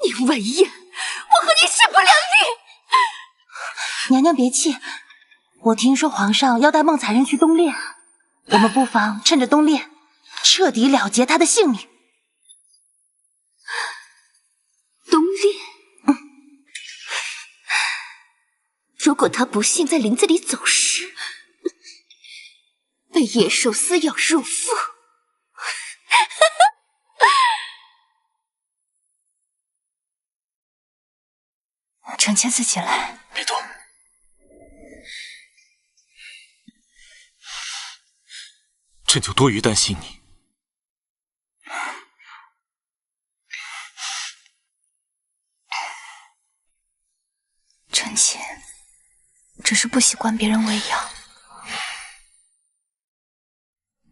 你魏延，我和你势不两立！娘娘别气，我听说皇上要带孟才人去东炼，我们不妨趁着东炼，彻底了结他的性命。东炼？如果他不幸在林子里走失，被野兽撕咬入腹，臣妾自己来。别动。朕就多余担心你。臣妾只是不习惯别人喂养。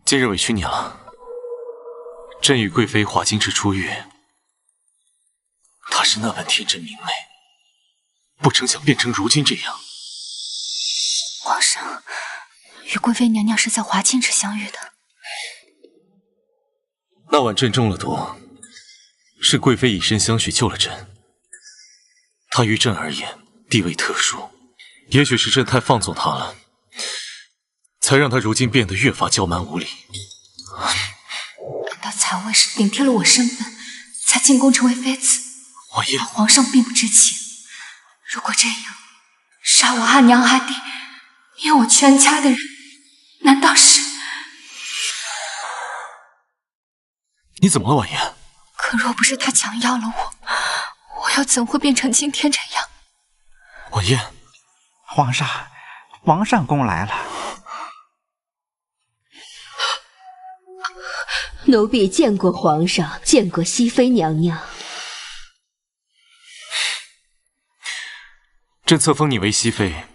今日委屈你了。朕与贵妃华清池出狱，她是那般天真明媚，不成想变成如今这样。皇上与贵妃娘娘是在华清池相遇的。那晚朕中了毒，是贵妃以身相许救了朕。她于朕而言地位特殊，也许是朕太放纵她了，才让她如今变得越发骄蛮无礼。难道曹魏是顶替了我身份，才进宫成为妃子？婉燕，皇上并不知情。如果这样，杀我阿娘阿弟，灭我全家的人，难道是？你怎么了，婉言？可若不是他强要了我，我又怎会变成今天这样？婉燕，皇上，王上宫来了。奴婢见过皇上，见过熹妃娘娘。朕册封你为熹妃，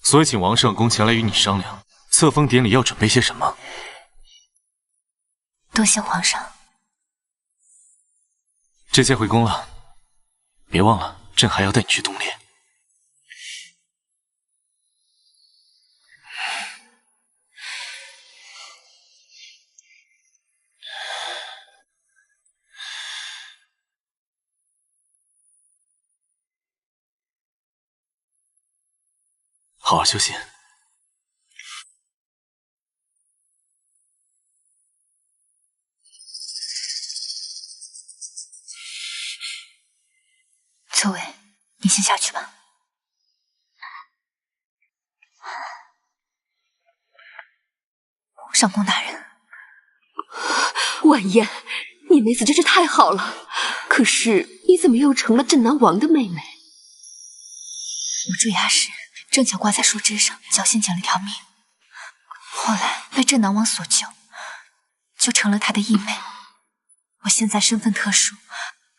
所以请王上宫前来与你商量，册封典礼要准备些什么。多谢皇上。朕先回宫了，别忘了，朕还要带你去东殿。好好休息。左伟，你先下去吧。上宫大人，婉言，你没死真是太好了。可是你怎么又成了镇南王的妹妹？我坠崖时正巧挂在树枝上，侥幸捡了条命。后来被镇南王所救，就成了他的义妹。我现在身份特殊，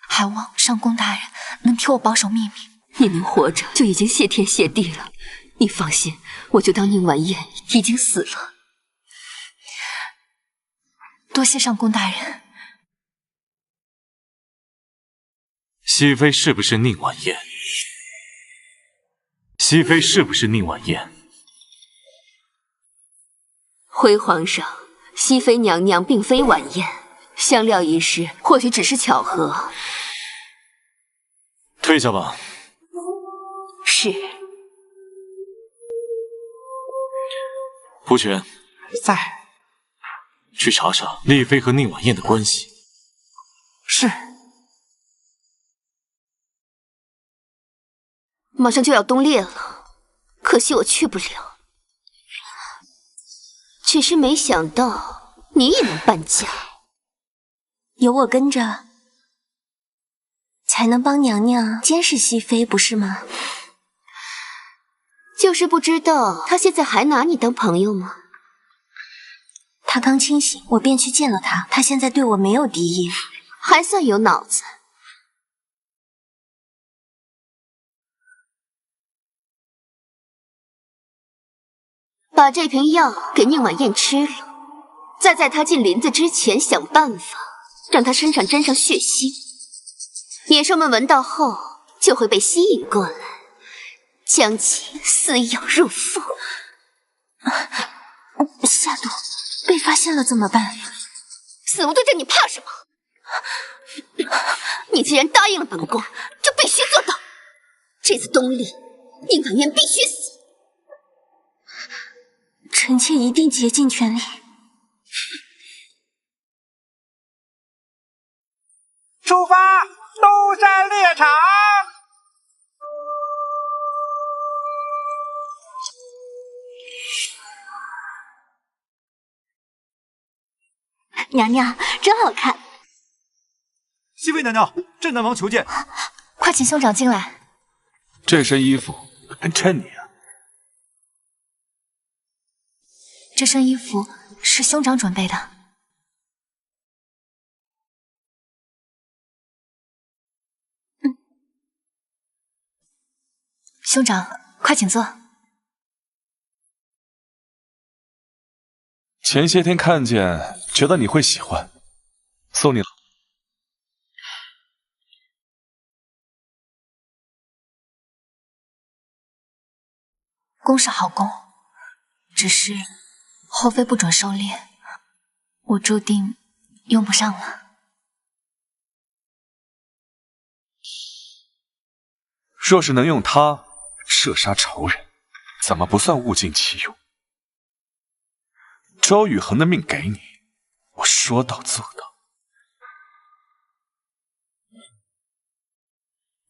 还望上宫大人能替我保守秘密。你能活着就已经谢天谢地了。你放心，我就当宁婉燕已经死了。多谢上宫大人。熹妃是不是宁婉燕？熹妃是不是宁婉燕？回皇上，熹妃娘娘并非婉燕，相料一事或许只是巧合。退下吧。是。蒲全在。去查查丽妃和宁婉燕的关系。是。马上就要冬猎了，可惜我去不了。只是没想到你也能伴驾。有我跟着，才能帮娘娘监视熹妃，不是吗？就是不知道她现在还拿你当朋友吗？她刚清醒，我便去见了她。她现在对我没有敌意，还算有脑子。把这瓶药给宁婉燕吃了，再在她进林子之前想办法让她身上沾上血腥。野兽们闻到后就会被吸引过来，将其撕咬入腹。下毒被发现了怎么办？死无对证，你怕什么？你既然答应了本宫，就必须做到。这次冬猎，宁婉燕必须死。臣妾一定竭尽全力。出发，东山猎场。娘娘真好看。熹妃娘娘，镇南王求见。快请兄长进来。这身衣服很衬你啊。这身衣服是兄长准备的。兄长，快请坐。前些天看见，觉得你会喜欢，送你了。弓是好弓，只是后妃不准狩猎，我注定用不上了。若是能用它射杀仇人，怎么不算物尽其用？周雨恒的命给你，我说到做到。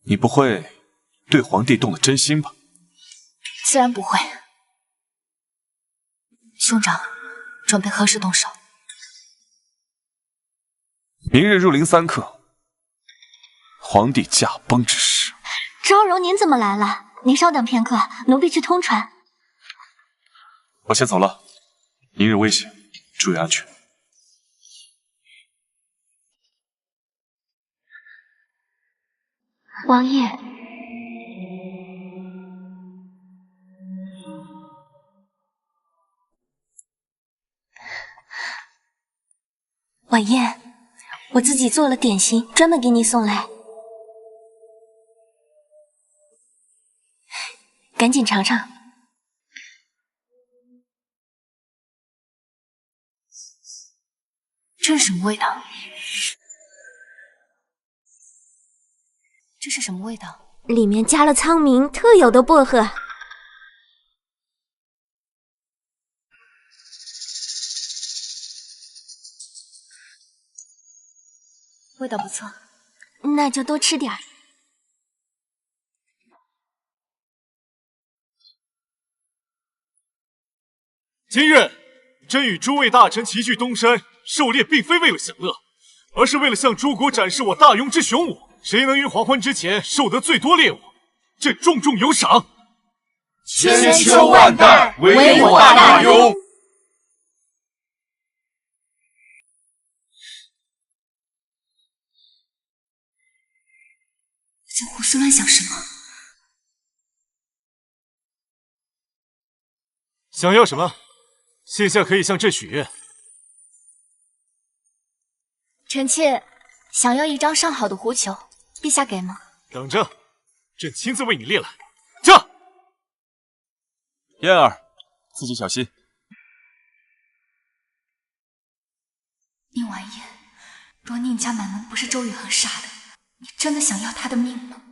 你不会对皇帝动了真心吧？自然不会。兄长，准备何时动手？明日入林3刻，皇帝驾崩之时。昭容，您怎么来了？您稍等片刻，奴婢去通传。我先走了，明日危险，注意安全。王爷，晚宴，我自己做了点心，专门给你送来，赶紧尝尝。这是什么味道？这是什么味道？里面加了苍冥特有的薄荷。味道不错，那就多吃点儿。今日朕与诸位大臣齐聚东山，狩猎并非为了享乐，而是为了向诸国展示我大庸之雄武。谁能于黄昏之前狩得最多猎物，朕重重有赏。千秋万代，唯我大庸。在胡思乱想什么？想要什么？现下可以向朕许愿。臣妾想要一张上好的狐裘，陛下给吗？等着，朕亲自为你猎来。驾！燕儿，自己小心。宁婉言，若宁家满门不是周雨恒杀的，你真的想要他的命吗？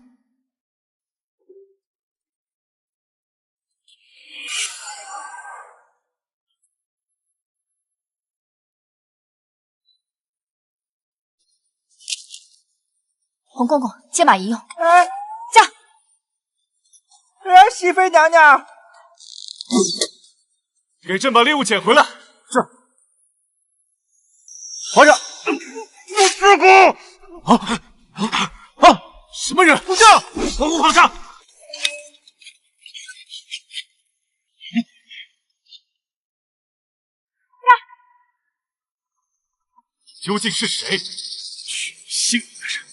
洪公公，借马一用。驾！熹妃娘娘，给朕把猎物捡回来。是。皇上，不知故。什么人？不驾！保护皇上！究竟是谁？取性的人，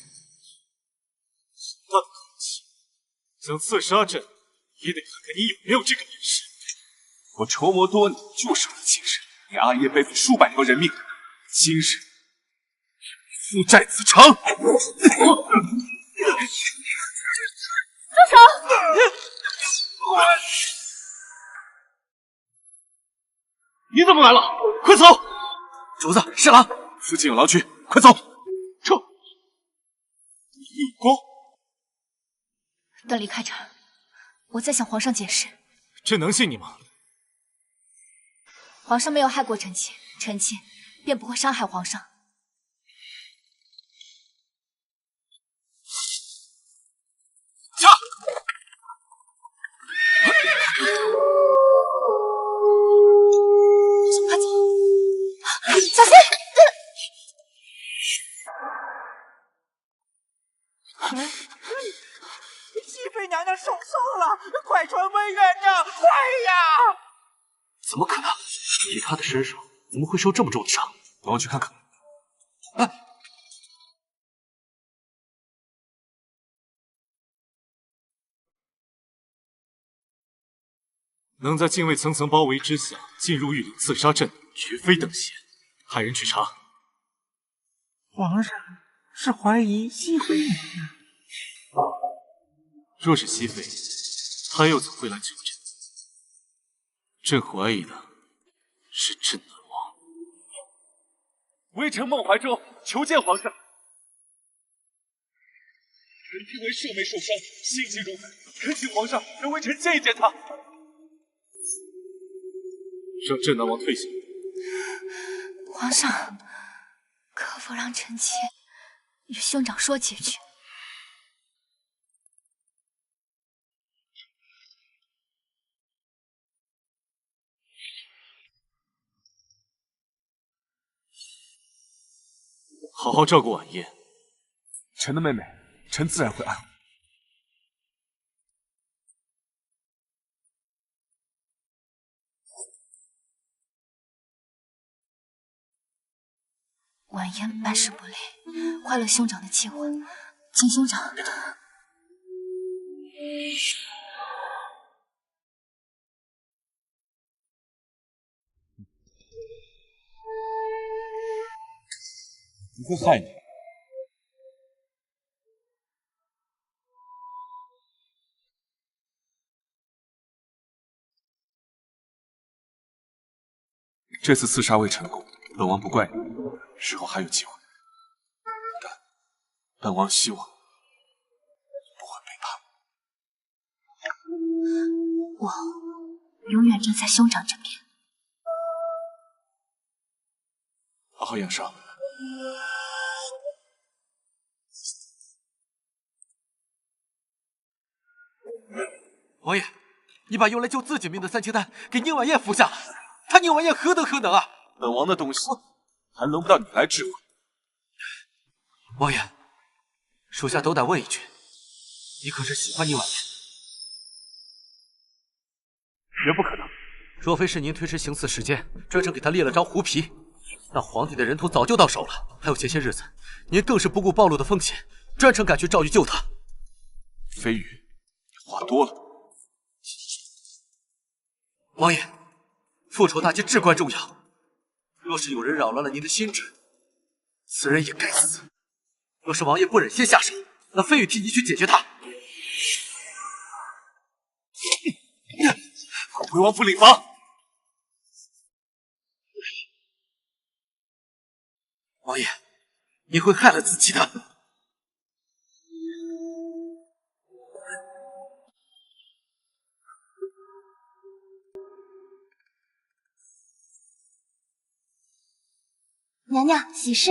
那口气，想刺杀朕，也得看看你有没有这个本事。我筹谋多年，就是为了今日，给阿爷背负数百条人命，今日负债子偿。住手！你怎么来了？快走！主子，是郎，附近有牢区，快走！撤！立功！段离开这儿，我再向皇上解释。朕能信你吗？皇上没有害过臣妾，臣妾便不会伤害皇上。驾！快走！小心！熹妃娘娘受伤了，快传温院长，快呀！怎么可能？以他的身手，怎么会受这么重的伤？帮我去看看。能在禁卫层层包围之下进入御林刺杀朕，绝非等闲。派人去查。皇上是怀疑熹妃娘娘。若是熹妃，她又怎会来救朕？朕怀疑的是镇南王。微臣孟怀州求见皇上。臣听闻舍妹受伤，心急如焚，恳请皇上让微臣见一见她。让镇南王退下。皇上，可否让臣妾与兄长说几句？好好照顾晚宴。臣的妹妹，臣自然会安慰。晚宴办事不累，坏了兄长的计划，请兄长。不会害你。这次刺杀未成功，本王不怪你，日后还有机会。但本王希望你不会背叛我。我永远站在兄长这边。好好养伤。王爷，你把用来救自己命的3清丹给宁婉燕服下，他宁婉燕何德何能啊？本王的东西还轮不到你来指挥。王爷，属下斗胆问一句，你可是喜欢宁婉燕？绝不可能。若非是您推迟行刺时间，专程给他列了张狐皮，那皇帝的人头早就到手了。还有前些日子，您更是不顾暴露的风险，专程赶去赵玉救他。飞羽，你话多了。王爷，复仇大计至关重要。若是有人扰乱了您的心智，此人也该死。若是王爷不忍心下手，那飞羽替您去解决他。回王府领房。王爷，你会害了自己的。娘娘，喜事！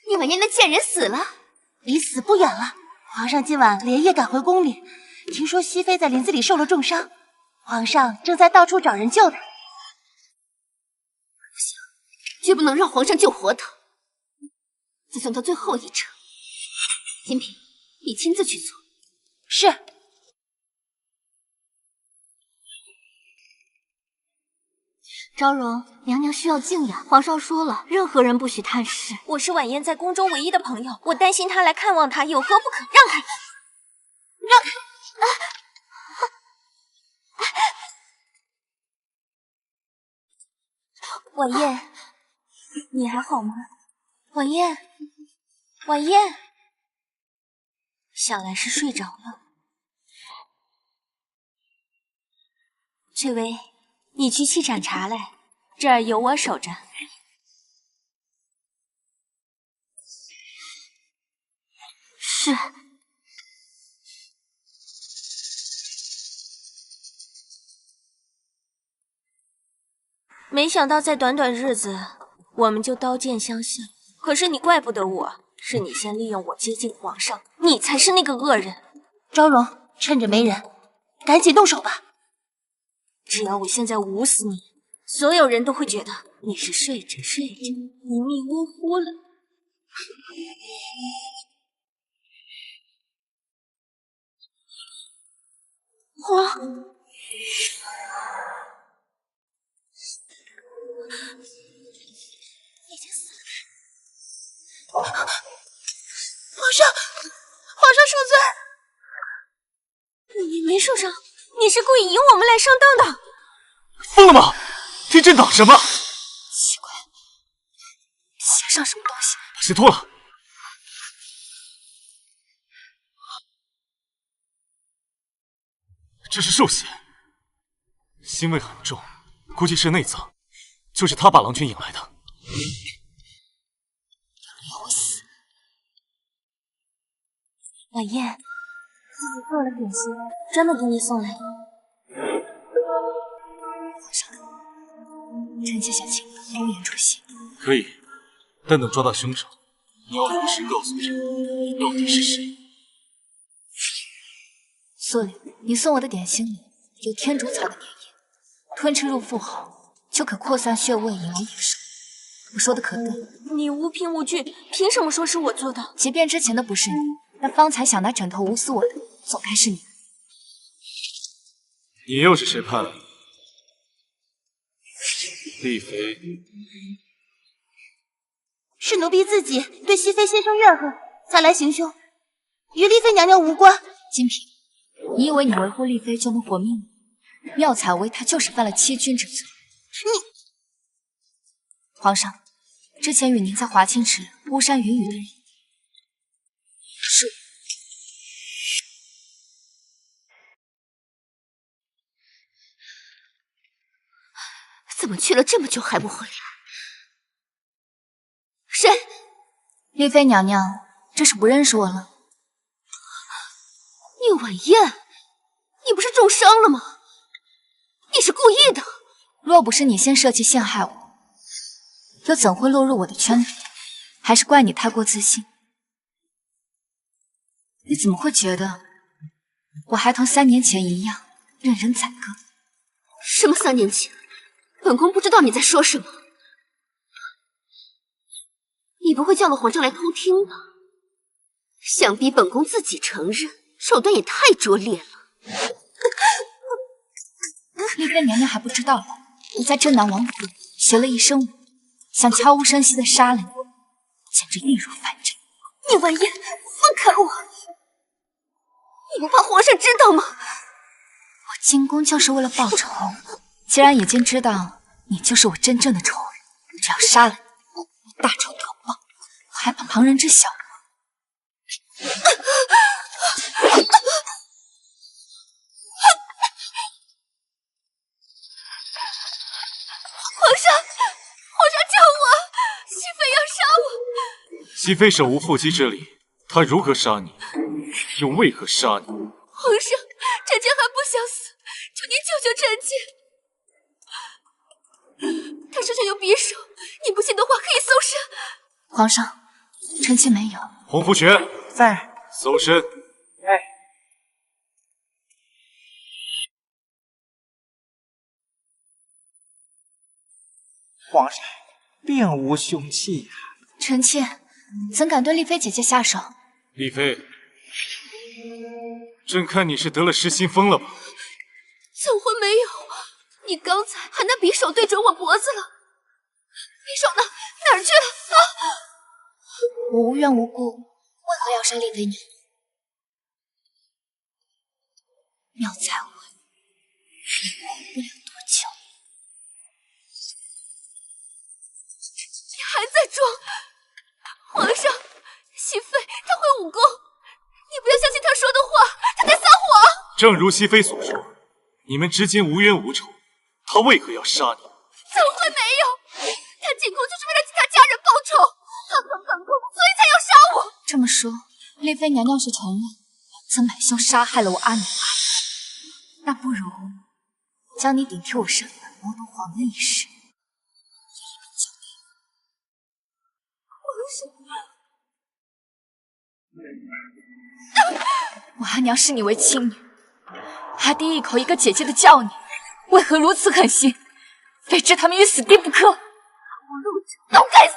宁婉燕那贱人死了，离死不远了。皇上今晚连夜赶回宫里，听说熹妃在林子里受了重伤，皇上正在到处找人救她。不行，绝不能让皇上救活她。就算到最后一程，锦屏，你亲自去做。是。昭容，娘娘需要静养。皇上说了，任何人不许探视。我是婉燕在宫中唯一的朋友，我担心她来看望她，有何不可？让开！让开！婉燕，你还好吗？婉燕，婉燕，想来是睡着了。翠微，你去沏盏茶来，这儿有我守着。是。没想到在短短日子，我们就刀剑相向。可是你怪不得我，是你先利用我接近皇上，你才是那个恶人。昭容，趁着没人，赶紧动手吧。只要我现在捂死你，所有人都会觉得你是睡着迷迷糊糊了。皇已经死了。皇上恕罪。你没受伤，你是故意引我们来上当的。疯了吗？这阵挡什么？奇怪，鞋上什么东西？把鞋脱了。这是兽血，腥味很重，估计是内脏，就是他把狼群引来的。要死！晚宴，自己做了点心，专门给你送来。皇上，臣妾想请公颜出席。可以，但等抓到凶手，你要如实告诉朕，到底是谁。苏里，你送我的点心里有天竺草的粘液，吞吃入腹后就可扩散穴位，引来野兽。我说的可对？你无凭无据，凭什么说是我做的？即便之前的不是你，那方才想拿枕头捂死我的，总该是你。你又是谁派来的？丽妃。是奴婢自己对熹妃心生怨恨，才来行凶，与丽妃娘娘无关。金嫔，你以为你维护丽妃就能活命吗？妙采薇她就是犯了欺君之罪。你，皇上，之前与您在华清池巫山云雨的人是怎么去了这么久还不回来？谁？丽妃娘娘，这是不认识我了？宁晚宴，你不是重伤了吗？你是故意的。若不是你先设计陷害我，又怎会落入我的圈子里？还是怪你太过自信。你怎么会觉得我还同3年前一样任人宰割？什么3年前？本宫不知道你在说什么。你不会叫了皇上来偷听吧？想逼本宫自己承认，手段也太拙劣了。丽妃娘娘还不知道，我在镇南王府学了一身武，想悄无声息的杀了你，简直易如反掌。宁晚宴，放开我！你不怕皇上知道吗？我进宫就是为了报仇，既然已经知道你就是我真正的仇人，只要杀了你，我大仇特报，我还怕旁人知晓吗？皇上救我！熹妃要杀我！熹妃手无缚鸡之力，她如何杀你？又为何杀你？皇上，臣妾还不想死，求您救救臣妾。他身上有匕首，你不信的话可以搜身。皇上，臣妾没有。洪福全在。搜身。哎。皇上，并无凶器呀。臣妾怎敢对丽妃姐姐下手？丽妃，朕看你是得了失心疯了吧？怎会没有？你刚才还拿匕首对准我脖子了，匕首呢？哪儿去了？啊！我无缘无故，为何要杀丽妃娘娘？妙采薇，你活不了多久。你还在装？皇上，熹妃她会武功，你不要相信她说的话，她在撒谎。正如熹妃所说，你们之间无冤无仇，她为何要杀你？怎会没有？她进宫就是为了替她家人报仇，她恨本宫，所以才要杀我。这么说，丽妃娘娘是承认曾买凶杀害了我阿娘阿姨，那不如将你顶替我身份，谋夺皇恩一事。我阿娘视你为亲女，还第一口一个姐姐的叫你，为何如此狠心，非置他们于死地不可？我陆臻都该死！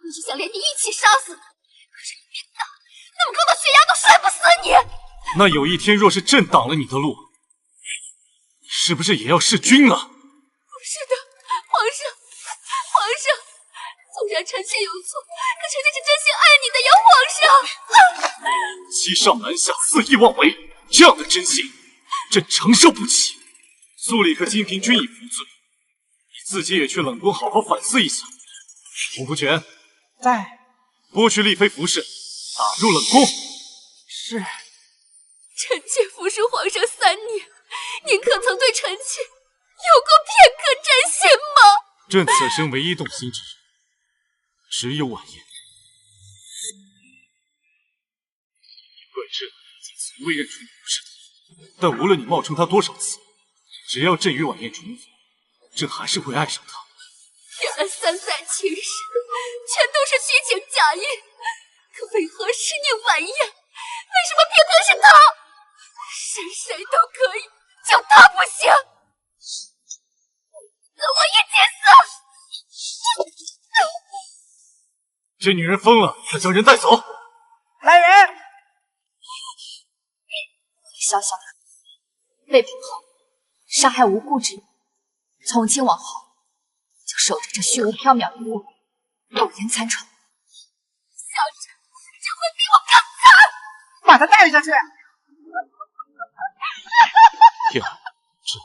我只想连你一起杀死，可是你变大，那么高的血压都摔不死你。那有一天若是朕挡了你的路，你是不是也要弑君啊？不是的，皇上，纵然臣妾有错，可臣妾是真心爱你的呀，皇上。欺上瞒下，肆意妄为，这样的真心，朕承受不起。苏里和金嫔均已服罪，你自己也去冷宫好好反思一下。洪福全在。剥去丽妃服饰，打入冷宫。是。臣妾服侍皇上3年，您可曾对臣妾有过片刻真心吗？朕此生唯一动心之人，只有婉言。怪朕从未认出你不是他，但无论你冒充他多少次，只要朕与婉言重逢，朕还是会爱上他。原来三载情深，全都是虚情假意。可为何是你婉言？为什么偏偏是他？是谁都可以，就他不行。跟我一起死！这女人疯了，快将人带走！来人！小小的背叛后，杀害无辜之人，从今往后就守着这虚无缥缈的物，苟延残喘。小珍只会比我更惨！把他带下去！燕儿，朕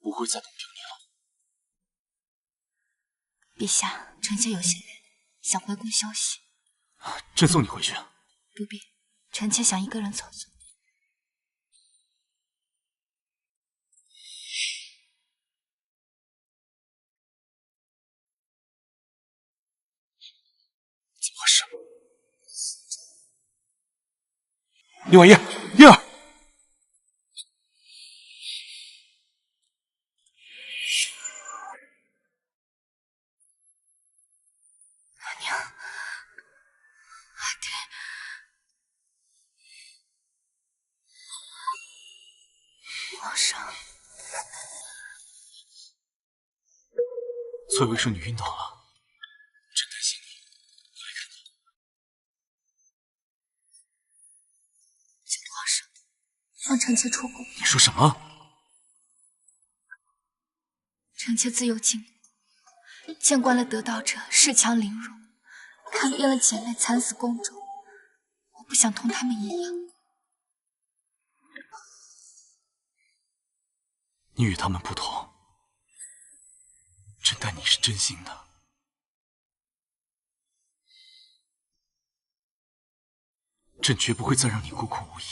不会再动凭你了。陛下，臣妾有些累，想回宫休息。朕送你回去。不必，臣妾想一个人走走。怎么回事？宁婉燕，燕儿，皇上，翠微圣女晕倒了，朕担心你，我来看她。请皇上放臣妾出宫。你说什么？臣妾自幼敬礼，见惯了得道者恃强凌弱，看遍了姐妹惨死宫中，我不想同他们一样。你与他们不同，朕待你是真心的。朕绝不会再让你孤苦无依。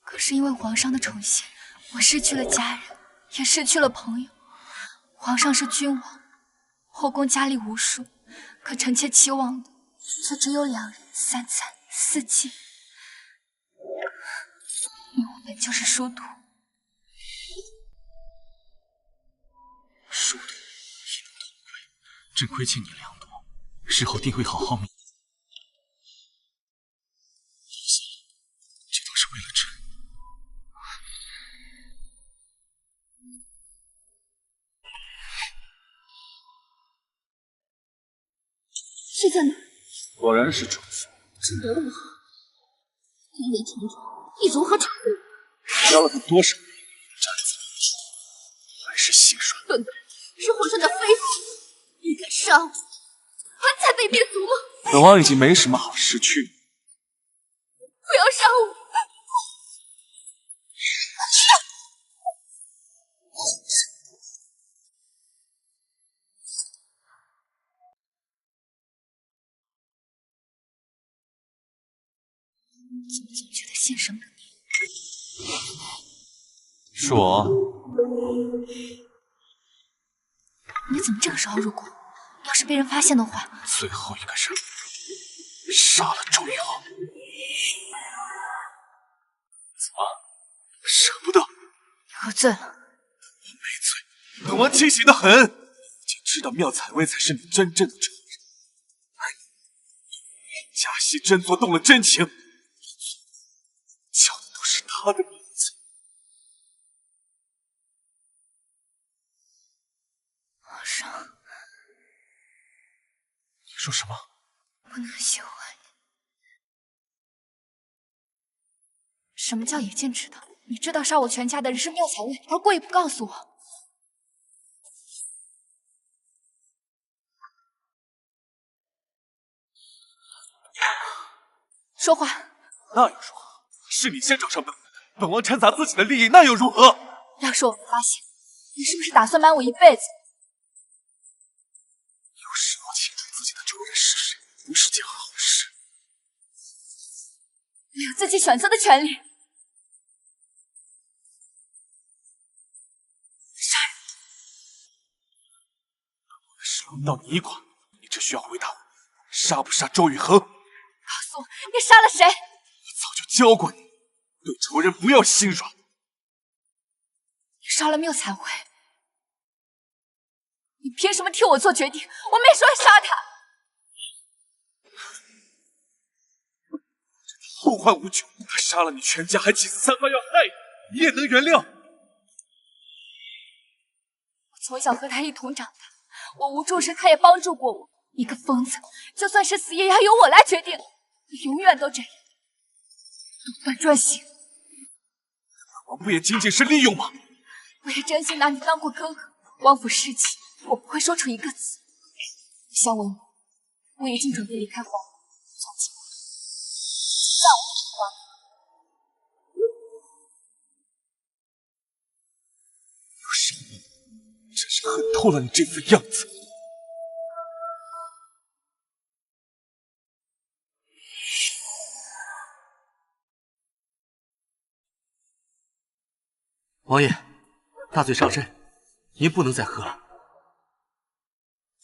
可是因为皇上的宠幸，我失去了家人，也失去了朋友。皇上是君王，后宫佳丽无数，可臣妾期望的却只有2人3餐4季。因为我本就是殊途。殊途亦能同归，朕亏欠你2多，日后定会好好弥补。这都是为了朕。是在哪？果然是主子。真的不好，天理重重，你如何处理？教了他多少年，站在一处，还是心软。笨蛋，是皇上的妃子，你敢杀我，还才被灭族吗？本王已经没什么好失去了。不要杀我！怎么总觉得姓什么的你？是我。你怎么这个时候入宫？要是被人发现的话，最后一个人杀了周宇豪。怎么舍不得？你喝醉了。我没醉，本王清醒的很，已经知道妙采薇才是你真正的仇人，而你假戏真做动了真情，叫的都是他的名字。皇上，你说什么？不能喜欢你。什么叫已经知道？你知道杀我全家的人是妙采薇，而故意不告诉我。说话。那又如何？是你先找上本王掺杂自己的利益，那又如何？要是我们发现，你是不是打算瞒我一辈子？有时候清楚自己的仇人是谁，不是件好事。你有自己选择的权利。到你管，你只需要回答我：杀不杀周雨恒？告诉我，你杀了谁？我早就教过你，对仇人不要心软。你杀了缪彩薇，你凭什么替我做决定？我没说杀他。后患无穷，他杀了你全家，还几次三番要害你，你也能原谅？我从小和他一同长大，我无助时他也帮助过我。一个疯子，就算是死也要由我来决定，你永远都这样，独断专行。我不也仅仅是利用吗？我也真心拿你当过哥哥，王府侍寝，我不会说出一个字。相为母，我已经准备离开皇府，从今往后，再无指望。有什么？真是恨透了你这副样子。王爷，大罪上身，您不能再喝了。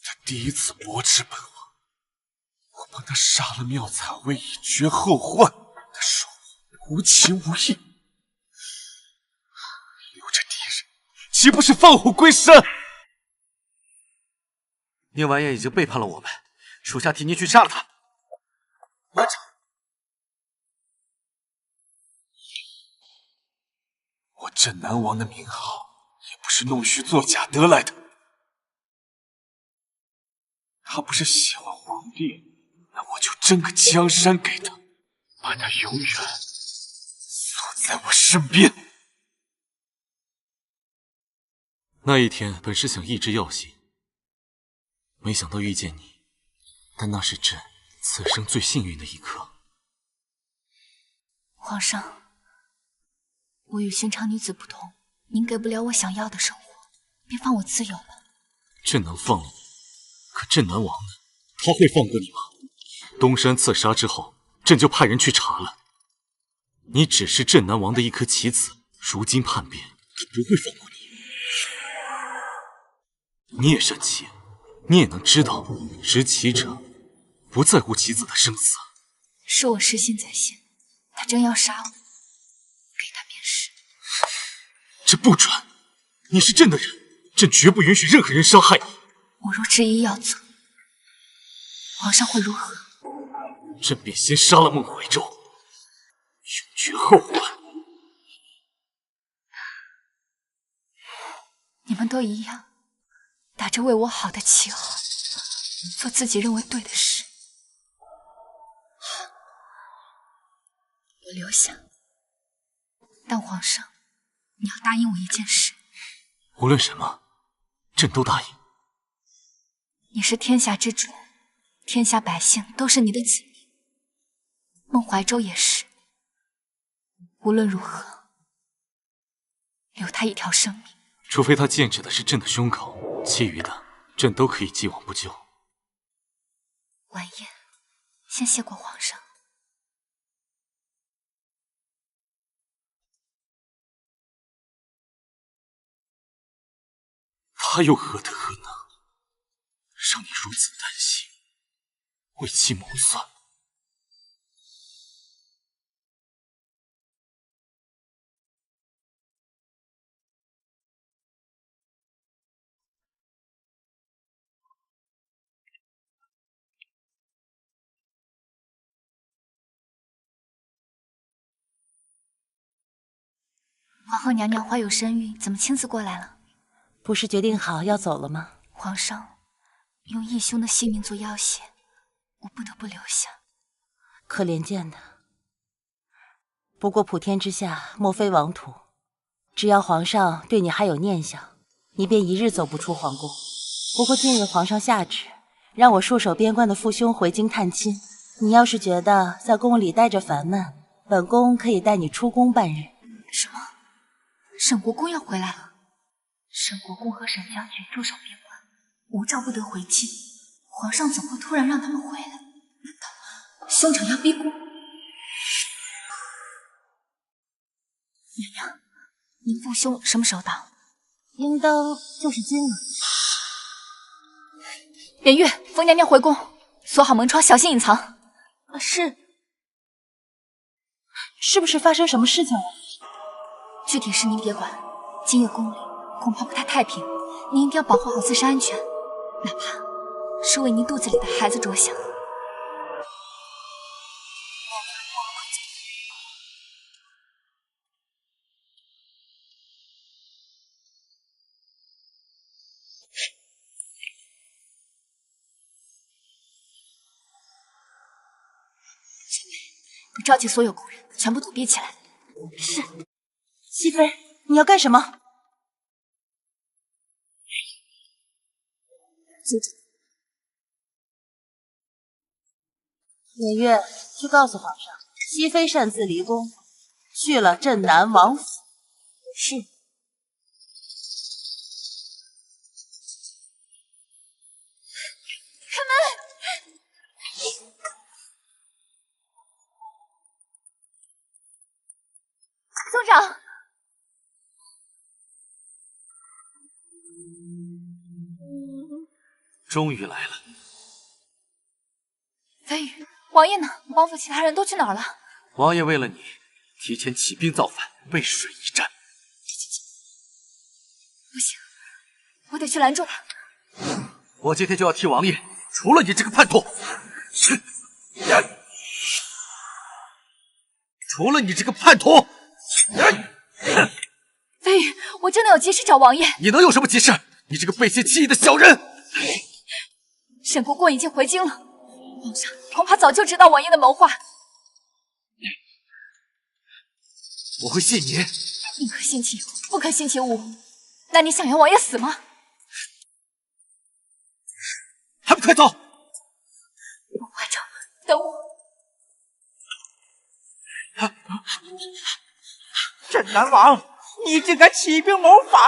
他第一次驳斥本王，我帮他杀了缪彩薇，以绝后患。他说我无情无义，留着敌人，岂不是放虎归山？宁完颜已经背叛了我们，属下替您去杀了他。拿着。我镇南王的名号也不是弄虚作假得来的。他不是喜欢皇帝，那我就争个江山给他，把他永远锁在我身边。那一天本是想抑制药性，没想到遇见你，但那是朕此生最幸运的一刻。皇上。我与寻常女子不同，您给不了我想要的生活，便放我自由吧。朕能放了你，可镇南王呢？他会放过你吗？东山刺杀之后，朕就派人去查了。你只是镇南王的一颗棋子，如今叛变，他不会放过你。你也善棋，你也能知道，执棋者不在乎棋子的生死。是我失信在先，他真要杀我。这不准！你是朕的人，朕绝不允许任何人伤害你。我若执意要走，皇上会如何？朕便先杀了孟怀州，永绝后患。你们都一样，打着为我好的旗号，做自己认为对的事。我留下，但皇上。你要答应我一件事，无论什么，朕都答应。你是天下之主，天下百姓都是你的子民，孟怀州也是。无论如何，留他一条生命。除非他剑指的是朕的胸口，其余的朕都可以既往不咎。晚宴，先谢过皇上。他又何德何能，让你如此担心，为其谋算？皇后娘娘怀有身孕，怎么亲自过来了？不是决定好要走了吗？皇上用义兄的性命做要挟，我不得不留下。可怜见的。不过普天之下莫非王土，只要皇上对你还有念想，你便一日走不出皇宫。不过近日皇上下旨，让我戍守边关的父兄回京探亲。你要是觉得在宫里待着烦闷，本宫可以带你出宫半日。什么？沈国公要回来了？沈国公和沈将军驻守边关，无诏不得回京。皇上怎会突然让他们回来？难道兄长要逼宫？娘娘，您父兄什么时候到？应当就是今晚。圆月，冯娘娘回宫，锁好门窗，小心隐藏。是。是不是发生什么事情了？具体事您别管，今夜宫里恐怕不太太平，您一定要保护好自身安全，哪怕是为您肚子里的孩子着想。你召集所有宫人，全部躲避起来。是。熹妃，你要干什么？族主，圆月，去告诉皇上，熹妃擅自离宫，去了镇南王府。是。开门！宗长。终于来了。飞羽，王爷呢？王府其他人都去哪儿了？王爷为了你，提前起兵造反，背水一战。不行，我得去拦住他。我今天就要替王爷除了你这个叛徒。除了你这个叛徒。飞羽，我真的有急事找王爷。你能有什么急事？你这个背信弃义的小人！沈国公已经回京了，皇上恐怕早就知道王爷的谋划。我会信你？宁可信其有，不可信其无。那你想要王爷死吗？还不快走！孟怀哲，等我。镇南王，你竟敢起兵谋反，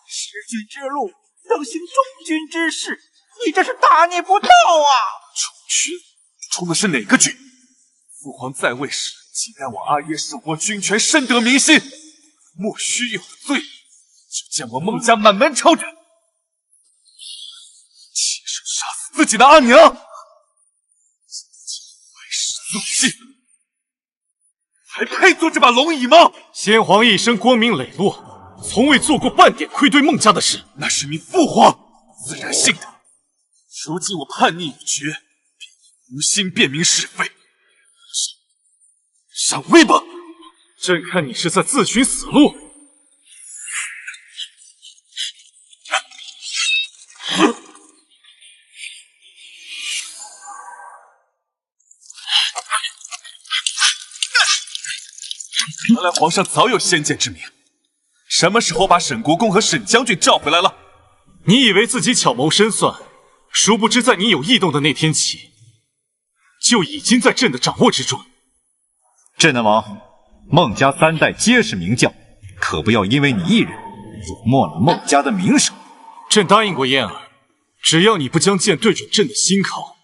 弑君之路，等行忠君之事，你这是大逆不道啊！充军？充的是哪个军？父皇在位时，既然我阿爷手握军权，深得民心，莫须有的罪，就见我孟家满门抄斩，亲手杀死自己的阿娘，败世怒气，还配坐这把龙椅吗？先皇一生光明磊落，从未做过半点愧对孟家的事，那是你父皇自然信的。如今我叛逆已决，便无心辨明是非，上位吧！朕看你是在自寻死路。原来皇上早有先见之明，什么时候把沈国公和沈将军召回来了？你以为自己巧谋深算，殊不知在你有异动的那天起，就已经在朕的掌握之中。镇南王，孟家3代皆是名将，可不要因为你一人辱没了孟家的名声。朕答应过燕儿，只要你不将剑对准朕的心口，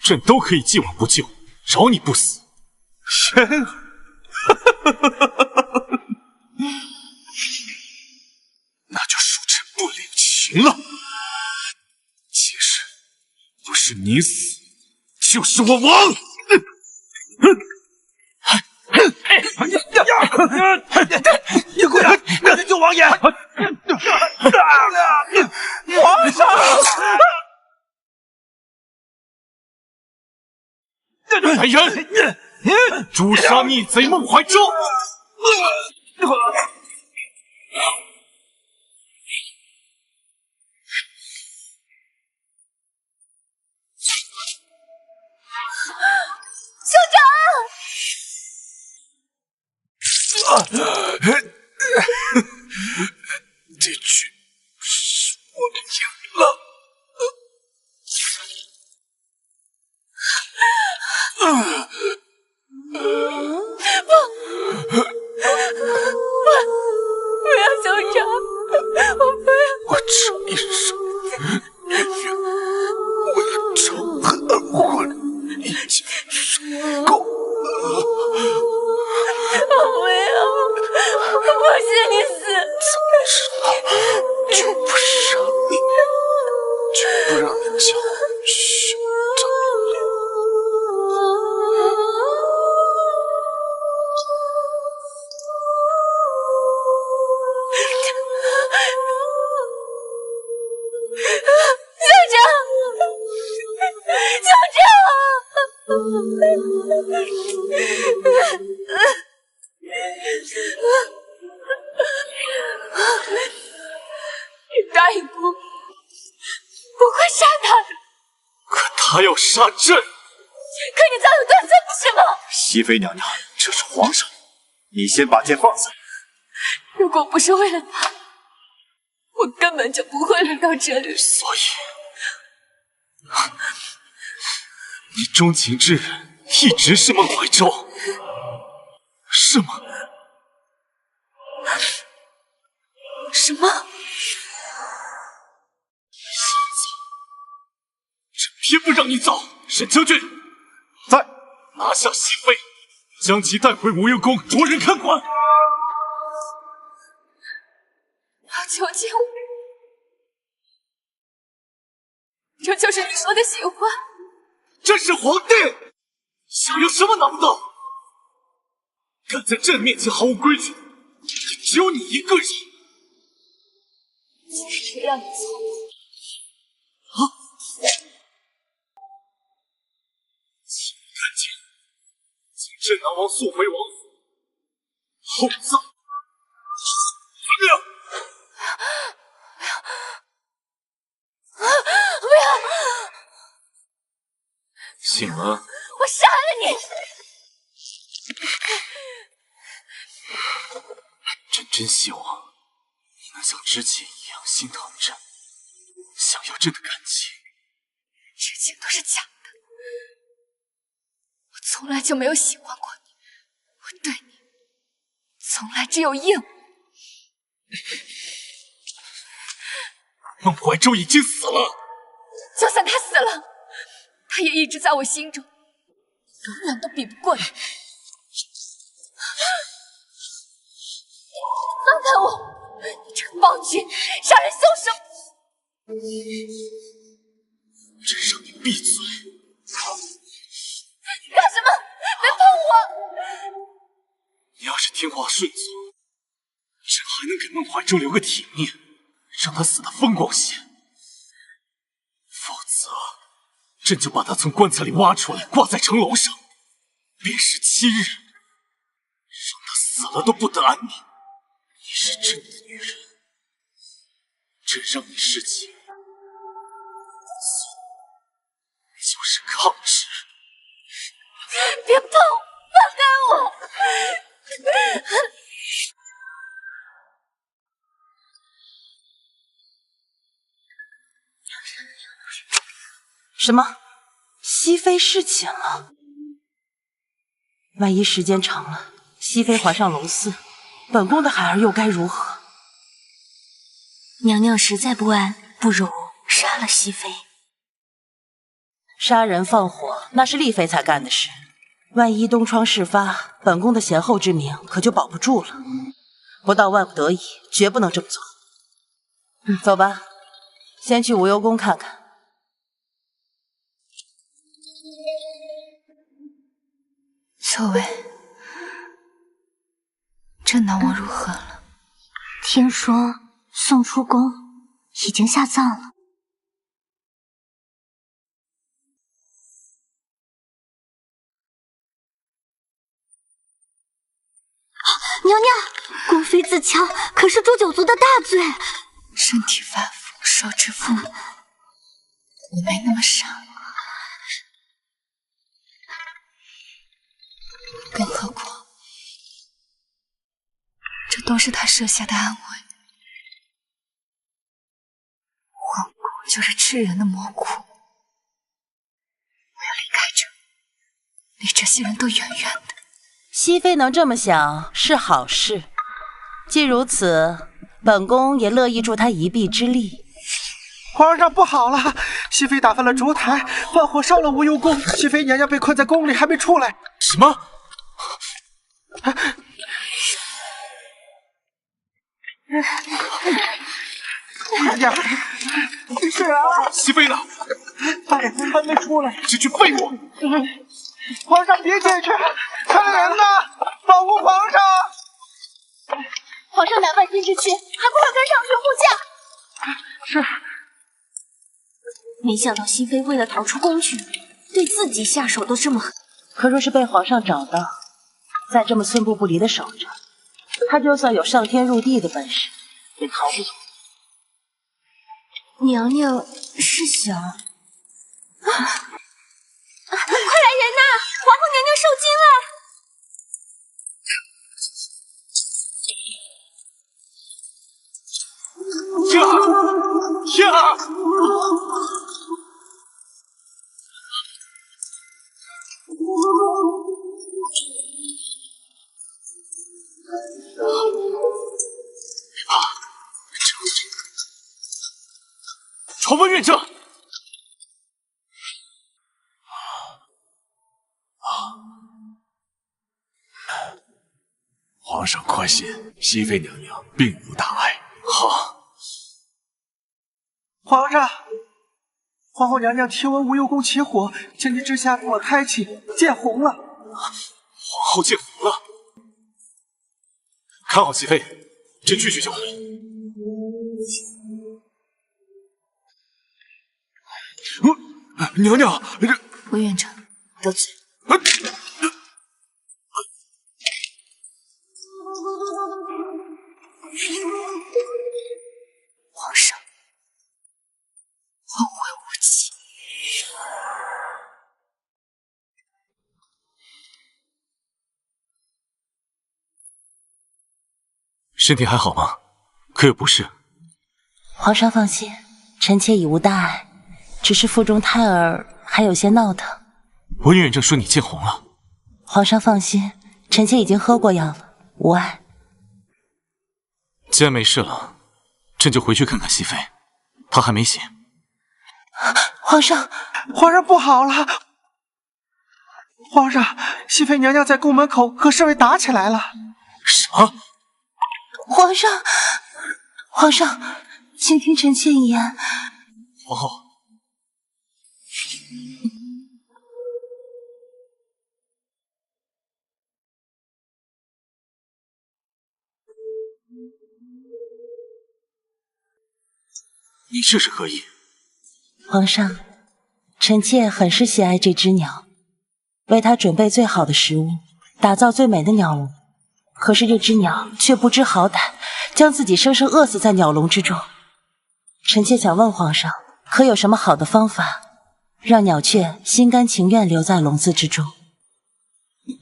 朕都可以既往不咎，饶你不死。燕儿。那就恕朕不领情了。其实不是你死，就是我亡。你滚！救王爷！皇上！来人！诛杀逆贼孟怀州！兄长！这局是我赢了。不要兄长，我不要！我这一生愿为了仇恨而活，已经受够了。我不要！我不许你死！早知道就不杀你，就不让你叫。你答应过我，不会杀他的。可他要杀朕，可你早有断算，不是吗？熹妃娘娘，这是皇上，你先把剑放下。如果不是为了他，我根本就不会来到这里。所以，你钟情之人一直是孟怀舟，是吗？什么？朕偏不让你走！沈将军，在，拿下熹妃，将其带回无忧宫，着人看管。要求见我，这就是你说的喜欢？朕是皇帝，想要什么拿不到？敢在朕面前毫无规矩，也只有你一个人。就是让你错。请你赶紧将镇南王送回王府，厚葬。遵命。不要！醒了。我杀了你！朕真希望你能像之前一样心疼朕，想要朕的感情。这些都是假的，我从来就没有喜欢过你，我对你从来只有应。孟怀舟已经死了，就算他死了，他也一直在我心中，永远都比不过你。放开我！你这个暴君，杀人凶手！朕让你闭嘴！你干什么？别碰我！你要是听话顺从，朕还能给孟怀舟留个体面，让他死得风光些。否则，朕就把他从棺材里挖出来，挂在城楼上，鞭尸7日，让他死了都不得安宁。你是朕的女人，朕让你侍寝，就是抗旨。别碰！放开我！什么？熹妃侍寝了？万一时间长了，熹妃怀上龙嗣，本宫的孩儿又该如何？娘娘实在不安，不如杀了熹妃。杀人放火，那是丽妃才干的事。万一东窗事发，本宫的贤后之名可就保不住了。不到万不得已，绝不能这么做。走吧，先去无忧宫看看。秋薇，镇南王如何了？听说送出宫，已经下葬了。娘娘，宫妃自强可是诛九族的大罪。身体发肤，受之父母，我没那么傻。更何况，这都是他设下的安危。皇宫就是吃人的魔窟，我要离开这，离这些人都远远的。熹妃能这么想是好事，既如此，本宫也乐意助她一臂之力。皇上不好了，熹妃打翻了烛台，放火烧了无忧宫，熹妃娘娘被困在宫里还没出来。什么？娘娘，是啊，熹妃呢？还没出来。这群废物！皇上别进去，看人呢，保护皇上！皇上乃万天之躯，还不快跟上去护驾！是。没想到熹妃为了逃出宫去，对自己下手都这么狠。可若是被皇上找到，再这么寸步不离的守着，他就算有上天入地的本事，也逃不脱。娘娘是想……快来人呐！皇后娘娘受惊了！传闻院正。皇上宽心，熹妃娘娘并无大碍。好，皇上，皇后娘娘听闻无忧宫起火，情急之下助我胎气，见红了。皇后见红了，看好熹妃，朕拒绝救红。娘娘，温院长，得罪。皇上，后会无期。身体还好吗？可有不适？皇上放心，臣妾已无大碍，只是腹中胎儿还有些闹腾。温远正说你见红了。皇上放心，臣妾已经喝过药了，无碍。既然没事了，朕就回去看看熹妃，她还没醒。皇上，皇上不好了！皇上，熹妃娘娘在宫门口和侍卫打起来了。啥？皇上，皇上，请听臣妾一言。皇后，你这是何意？皇上，臣妾很是喜爱这只鸟，为它准备最好的食物，打造最美的鸟笼。可是这只鸟却不知好歹，将自己生生饿死在鸟笼之中。臣妾想问皇上，可有什么好的方法，让鸟雀心甘情愿留在笼子之中？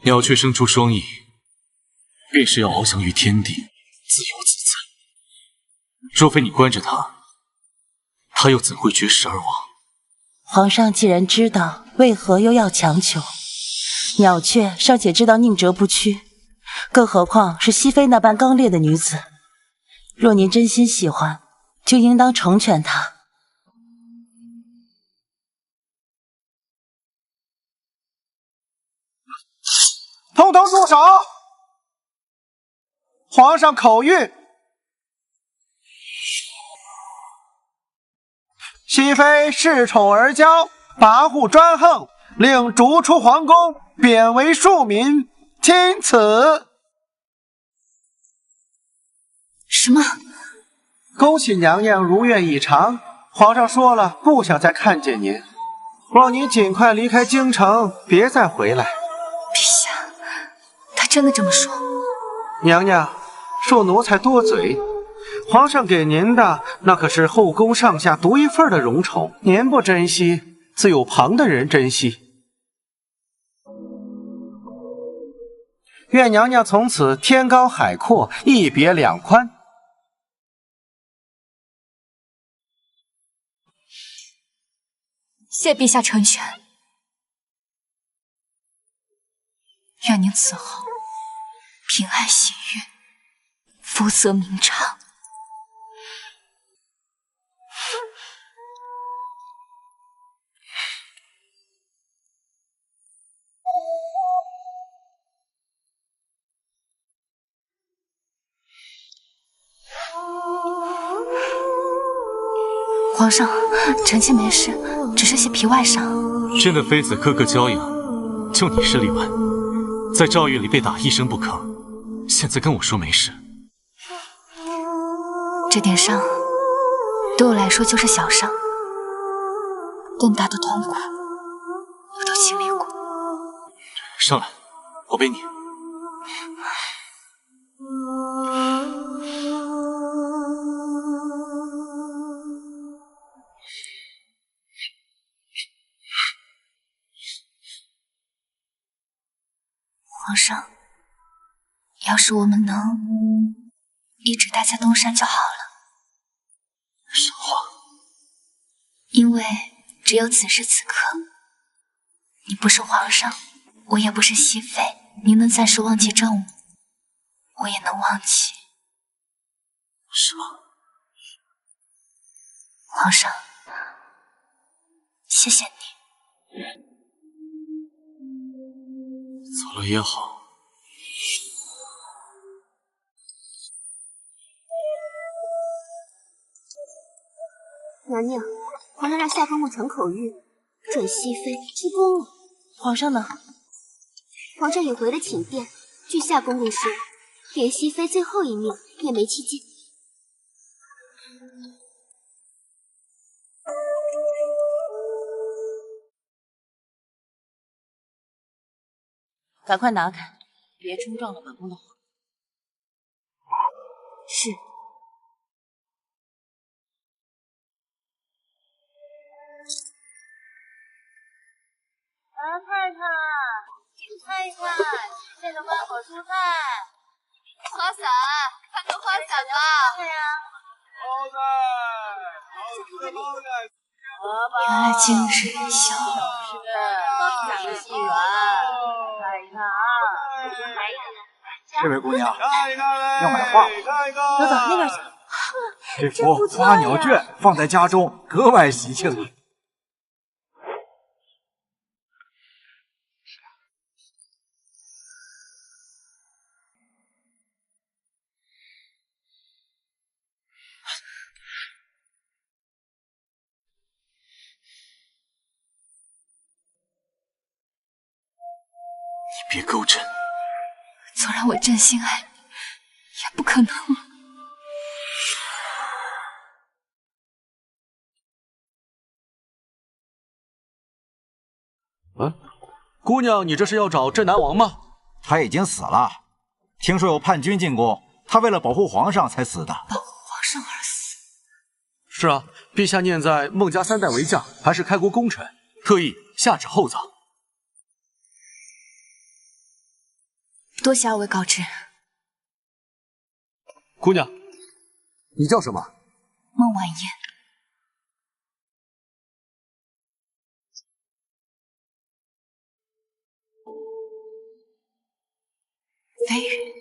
鸟雀生出双翼，便是要翱翔于天地，自由自在。若非你关着它，它又怎会绝食而亡？皇上既然知道，为何又要强求？鸟雀尚且知道宁折不屈，更何况是熹妃那般刚烈的女子。若您真心喜欢，就应当成全她。统统住手！皇上口谕，熹妃恃宠而骄，跋扈专横，令逐出皇宫，贬为庶民，钦此。什么？恭喜娘娘如愿以偿，皇上说了，不想再看见您，望您尽快离开京城，别再回来。陛下，他真的这么说？娘娘，恕奴才多嘴。皇上给您的那可是后宫上下独一份的荣宠，您不珍惜，自有旁的人珍惜。愿娘娘从此天高海阔，一别两宽。谢陛下成全，愿您此后平安喜悦，肤色明长。皇上，臣妾没事，只是些皮外伤。朕的妃子个个娇养，就你是例外，在诏狱里被打一声不吭，现在跟我说没事。这点伤对我来说就是小伤，更大的痛苦我上来，我背你。皇上，要是我们能一直待在东山就好了。什么话？因为只有此时此刻，你不是皇上，我也不是熹妃，您能暂时忘记政务，我也能忘记。是吗？皇上，谢谢你。走了也好。娘娘，皇上让夏公公传口谕，准熹妃出宫了。皇上呢？皇上也回了寝殿。据夏公公说，连熹妃最后一命也没去见。赶快拿开，别冲撞了本宫的话。是。太太，太太，这个慢火蔬菜。花伞，看个花伞吧。对呀。包菜，好吃的包菜。原来今日小是细软，看一看啊。这位姑娘要买花，走走那边去。这幅花鸟卷放在家中格外喜庆。你别勾朕。纵然我真心爱你，也不可能了。姑娘，你这是要找镇南王吗？他已经死了，听说有叛军进宫，他为了保护皇上才死的。保护皇上而死？是啊，陛下念在孟家三代为将，还是开国功臣，特意下旨厚葬。多谢二位告知。姑娘，你叫什么？孟晚宴。飞羽。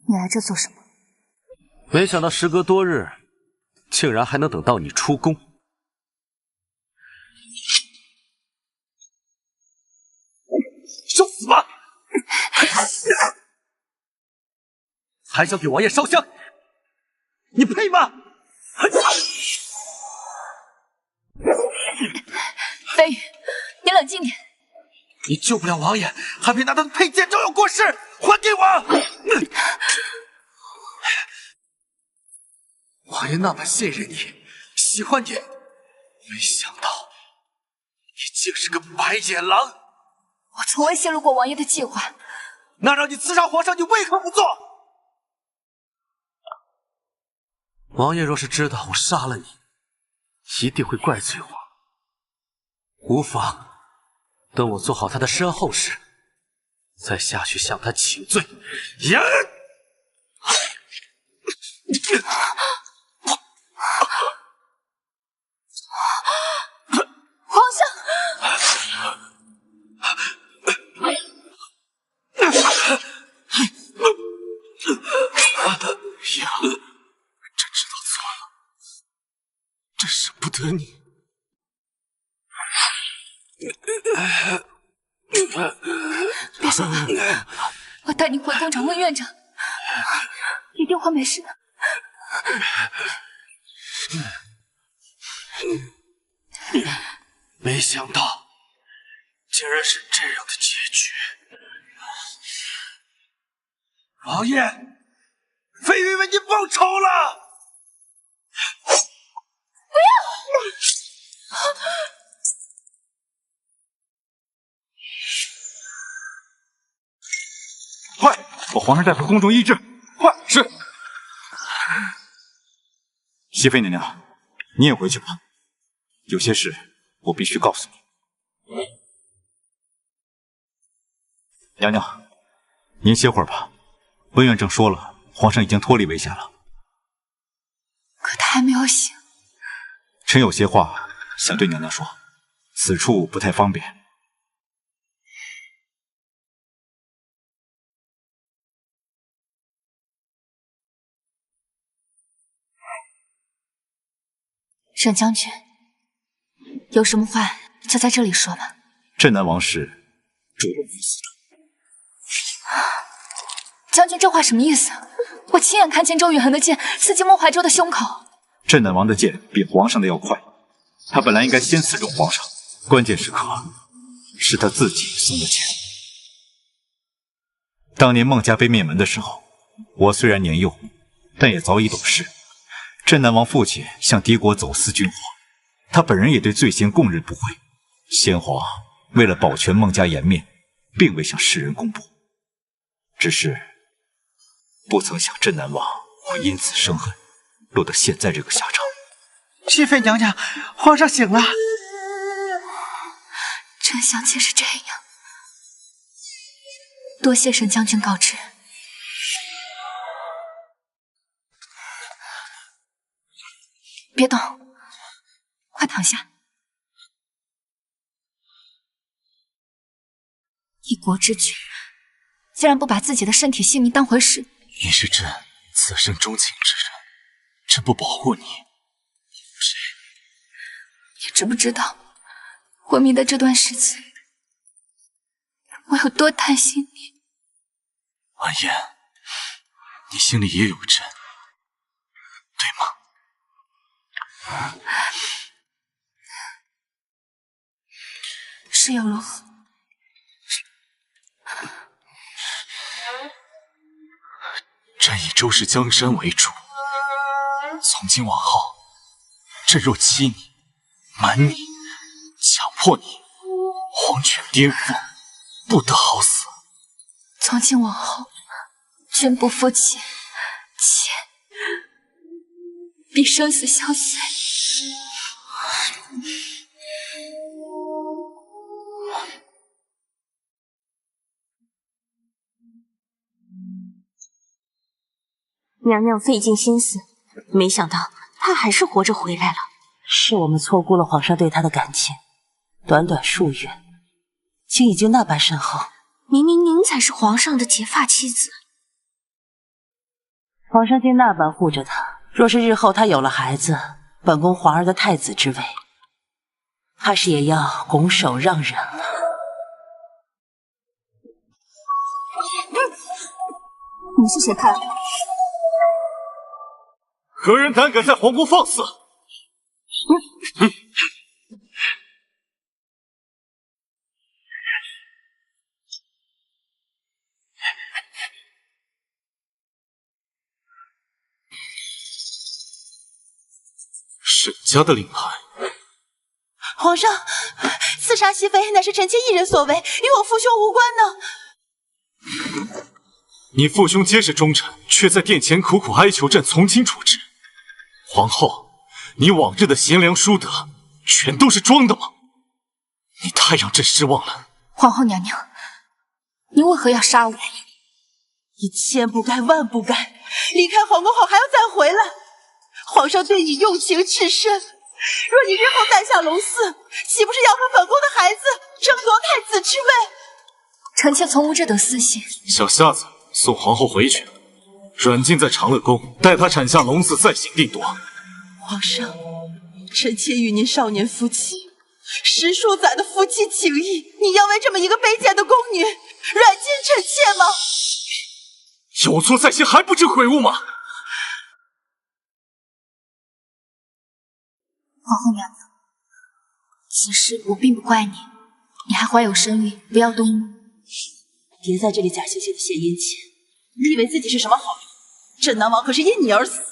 你来这做什么？没想到时隔多日，竟然还能等到你出宫。受死吧！还想给王爷烧香，你配吗？飞羽，你冷静点。你救不了王爷，还配拿他的佩剑招摇过市？还给我！王爷那么信任你，喜欢你，没想到你竟是个白眼狼。我从未泄露过王爷的计划。那让你刺杀皇上，你为何不做？王爷若是知道我杀了你，一定会怪罪我。无妨，等我做好他的身后事，再下去向他请罪。呀！皇上！呀，朕知道错了，朕舍不得你。别说话，我带你回宫长问院长，一定会没事的。没想到竟然是这样的结局。王爷，妃嫔为您报仇了！不要！快，把皇上带回宫中医治！快！是。熹妃娘娘，你也回去吧，有些事我必须告诉你。娘娘，您歇会儿吧。温院正说了，皇上已经脱离危险了。可他还没有醒。臣有些话想对娘娘说，此处不太方便。沈将军，有什么话就在这里说吧。镇南王氏主动赴死。将军这话什么意思？我亲眼看见周雨恒的剑刺进孟怀州的胸口。镇南王的剑比皇上的要快，他本来应该先刺中皇上，关键时刻是他自己松了剑。当年孟家被灭门的时候，我虽然年幼，但也早已懂事。镇南王父亲向敌国走私军火，他本人也对罪行供认不讳。先皇为了保全孟家颜面，并未向世人公布，只是不曾想镇南王会因此生恨，落得现在这个下场。熹妃娘娘，皇上醒了。真相竟是这样，多谢沈将军告知。别动，快躺下。一国之君，竟然不把自己的身体性命当回事。你是朕此生钟情之人，朕不保护你，你知不知道，昏迷的这段时间，我有多担心你？婉言，你心里也有朕，对吗？是又如何？朕以周氏江山为主，从今往后，朕若欺你、瞒你、强迫你，皇权颠覆，不得好死。从今往后，君不负妾，妾必生死相随。娘娘费尽心思，没想到他还是活着回来了。是我们错估了皇上对他的感情，短短数月，竟已经那般深厚。明明您才是皇上的结发妻子，皇上竟那般护着他。若是日后他有了孩子，本宫皇儿的太子之位，怕是也要拱手让人了。你是谁派？何人胆敢在皇宫放肆？沈家的令牌。皇上，刺杀熹妃乃是臣妾一人所为，与我父兄无关呢。你父兄皆是忠臣，却在殿前苦苦哀求朕从轻处置。皇后，你往日的贤良淑德，全都是装的吗？你太让朕失望了。皇后娘娘，你为何要杀我？你千不该万不该离开皇宫后还要再回来。皇上对你用情至深，若你日后诞下龙嗣，岂不是要和本宫的孩子争夺太子之位？臣妾从无这等私心。小瞎子，送皇后回去，软禁在长乐宫，待她产下龙嗣再行定夺。皇上，臣妾与您少年夫妻10数载的夫妻情谊，你要为这么一个卑贱的宫女软禁臣妾吗？有错在先，还不知悔悟吗？皇后娘娘，此事我并不怪你，你还怀有身孕，不要动怒。别在这里假惺惺的献殷勤，你以为自己是什么好人？镇南王可是因你而死。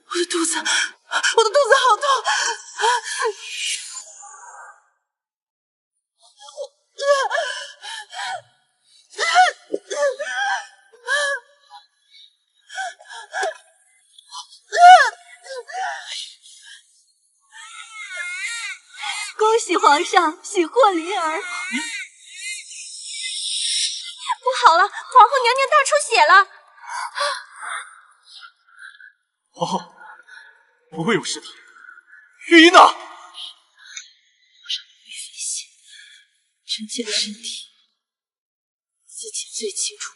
我的肚子好痛！恭喜皇上，喜获麟儿！不好了，皇后娘娘大出血了！皇后，不会有事的。玉衣呢？臣妾的身体，自己最清楚。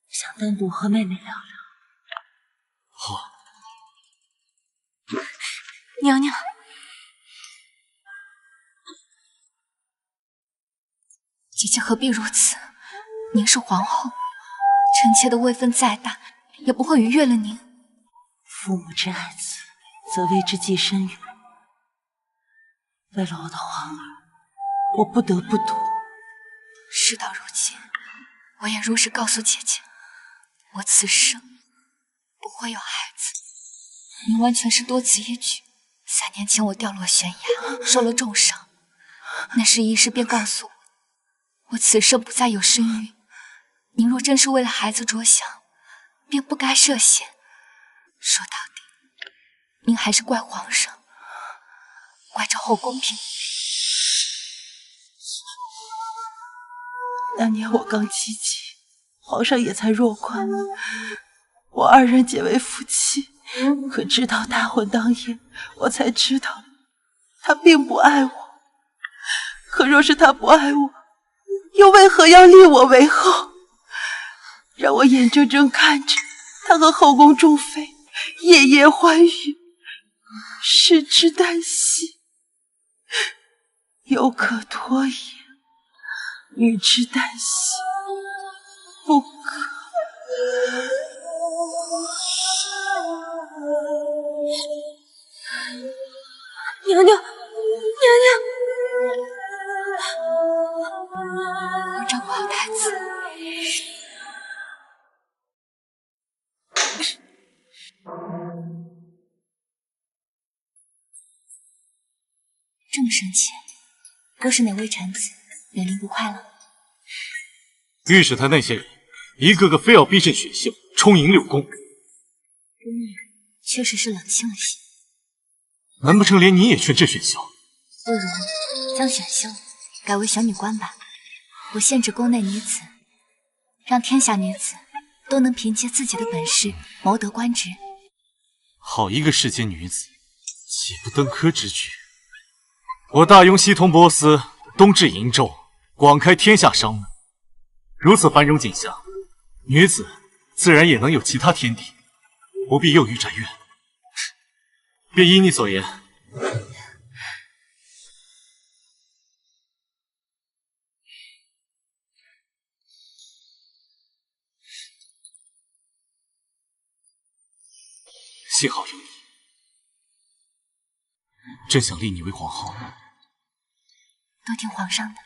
想单独和妹妹聊聊。好。娘娘，姐姐何必如此？您是皇后，臣妾的位分再大，也不会逾越了您。父母之爱子，则为之计深远。为了我的皇儿，我不得不赌。事到如今，我也如实告诉姐姐，我此生不会有孩子。您完全是多此一举。3年前我掉落悬崖，受了重伤，那时医师便告诉我，我此生不再有身孕。您若真是为了孩子着想，便不该涉险。说到底，您还是怪皇上，怪这后宫嫔妃。那年我刚7级，皇上也才弱冠，我2人结为夫妻。可直到大婚当夜，我才知道他并不爱我。可若是他不爱我，又为何要立我为后？让我眼睁睁看着他和后宫中妃夜夜欢愉，视之旦夕。有可拖延，与之旦夕，不可。娘娘，我照顾好太子。这么生气，都是哪位臣子惹您不快了？御史台那些人，一个个非要逼朕选秀，充盈6宫。宫女确实是冷清了些。难不成连你也劝朕选秀？不如将选秀改为选女官吧。我限制宫内女子，让天下女子都能凭借自己的本事谋得官职。好一个世间女子，岂不登科之举？我大雍西通波斯，东至瀛州，广开天下商门。如此繁荣景象，女子自然也能有其他天地，不必囿于宅院。便依你所言，幸好有你，朕想立你为皇后。都听皇上的。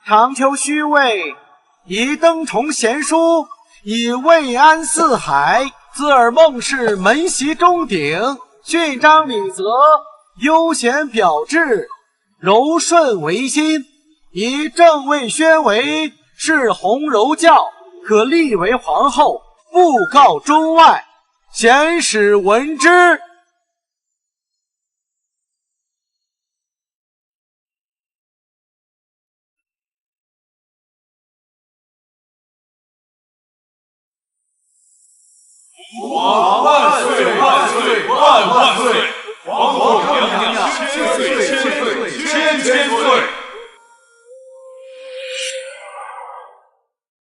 长秋虚位，以登崇贤书，以慰安四海。自尔孟氏门袭钟鼎，勋章礼则，悠闲表志，柔顺维新，以正位宣为，是弘柔教，可立为皇后，布告中外，贤使闻之。皇万岁万岁万万岁！皇后娘娘千岁千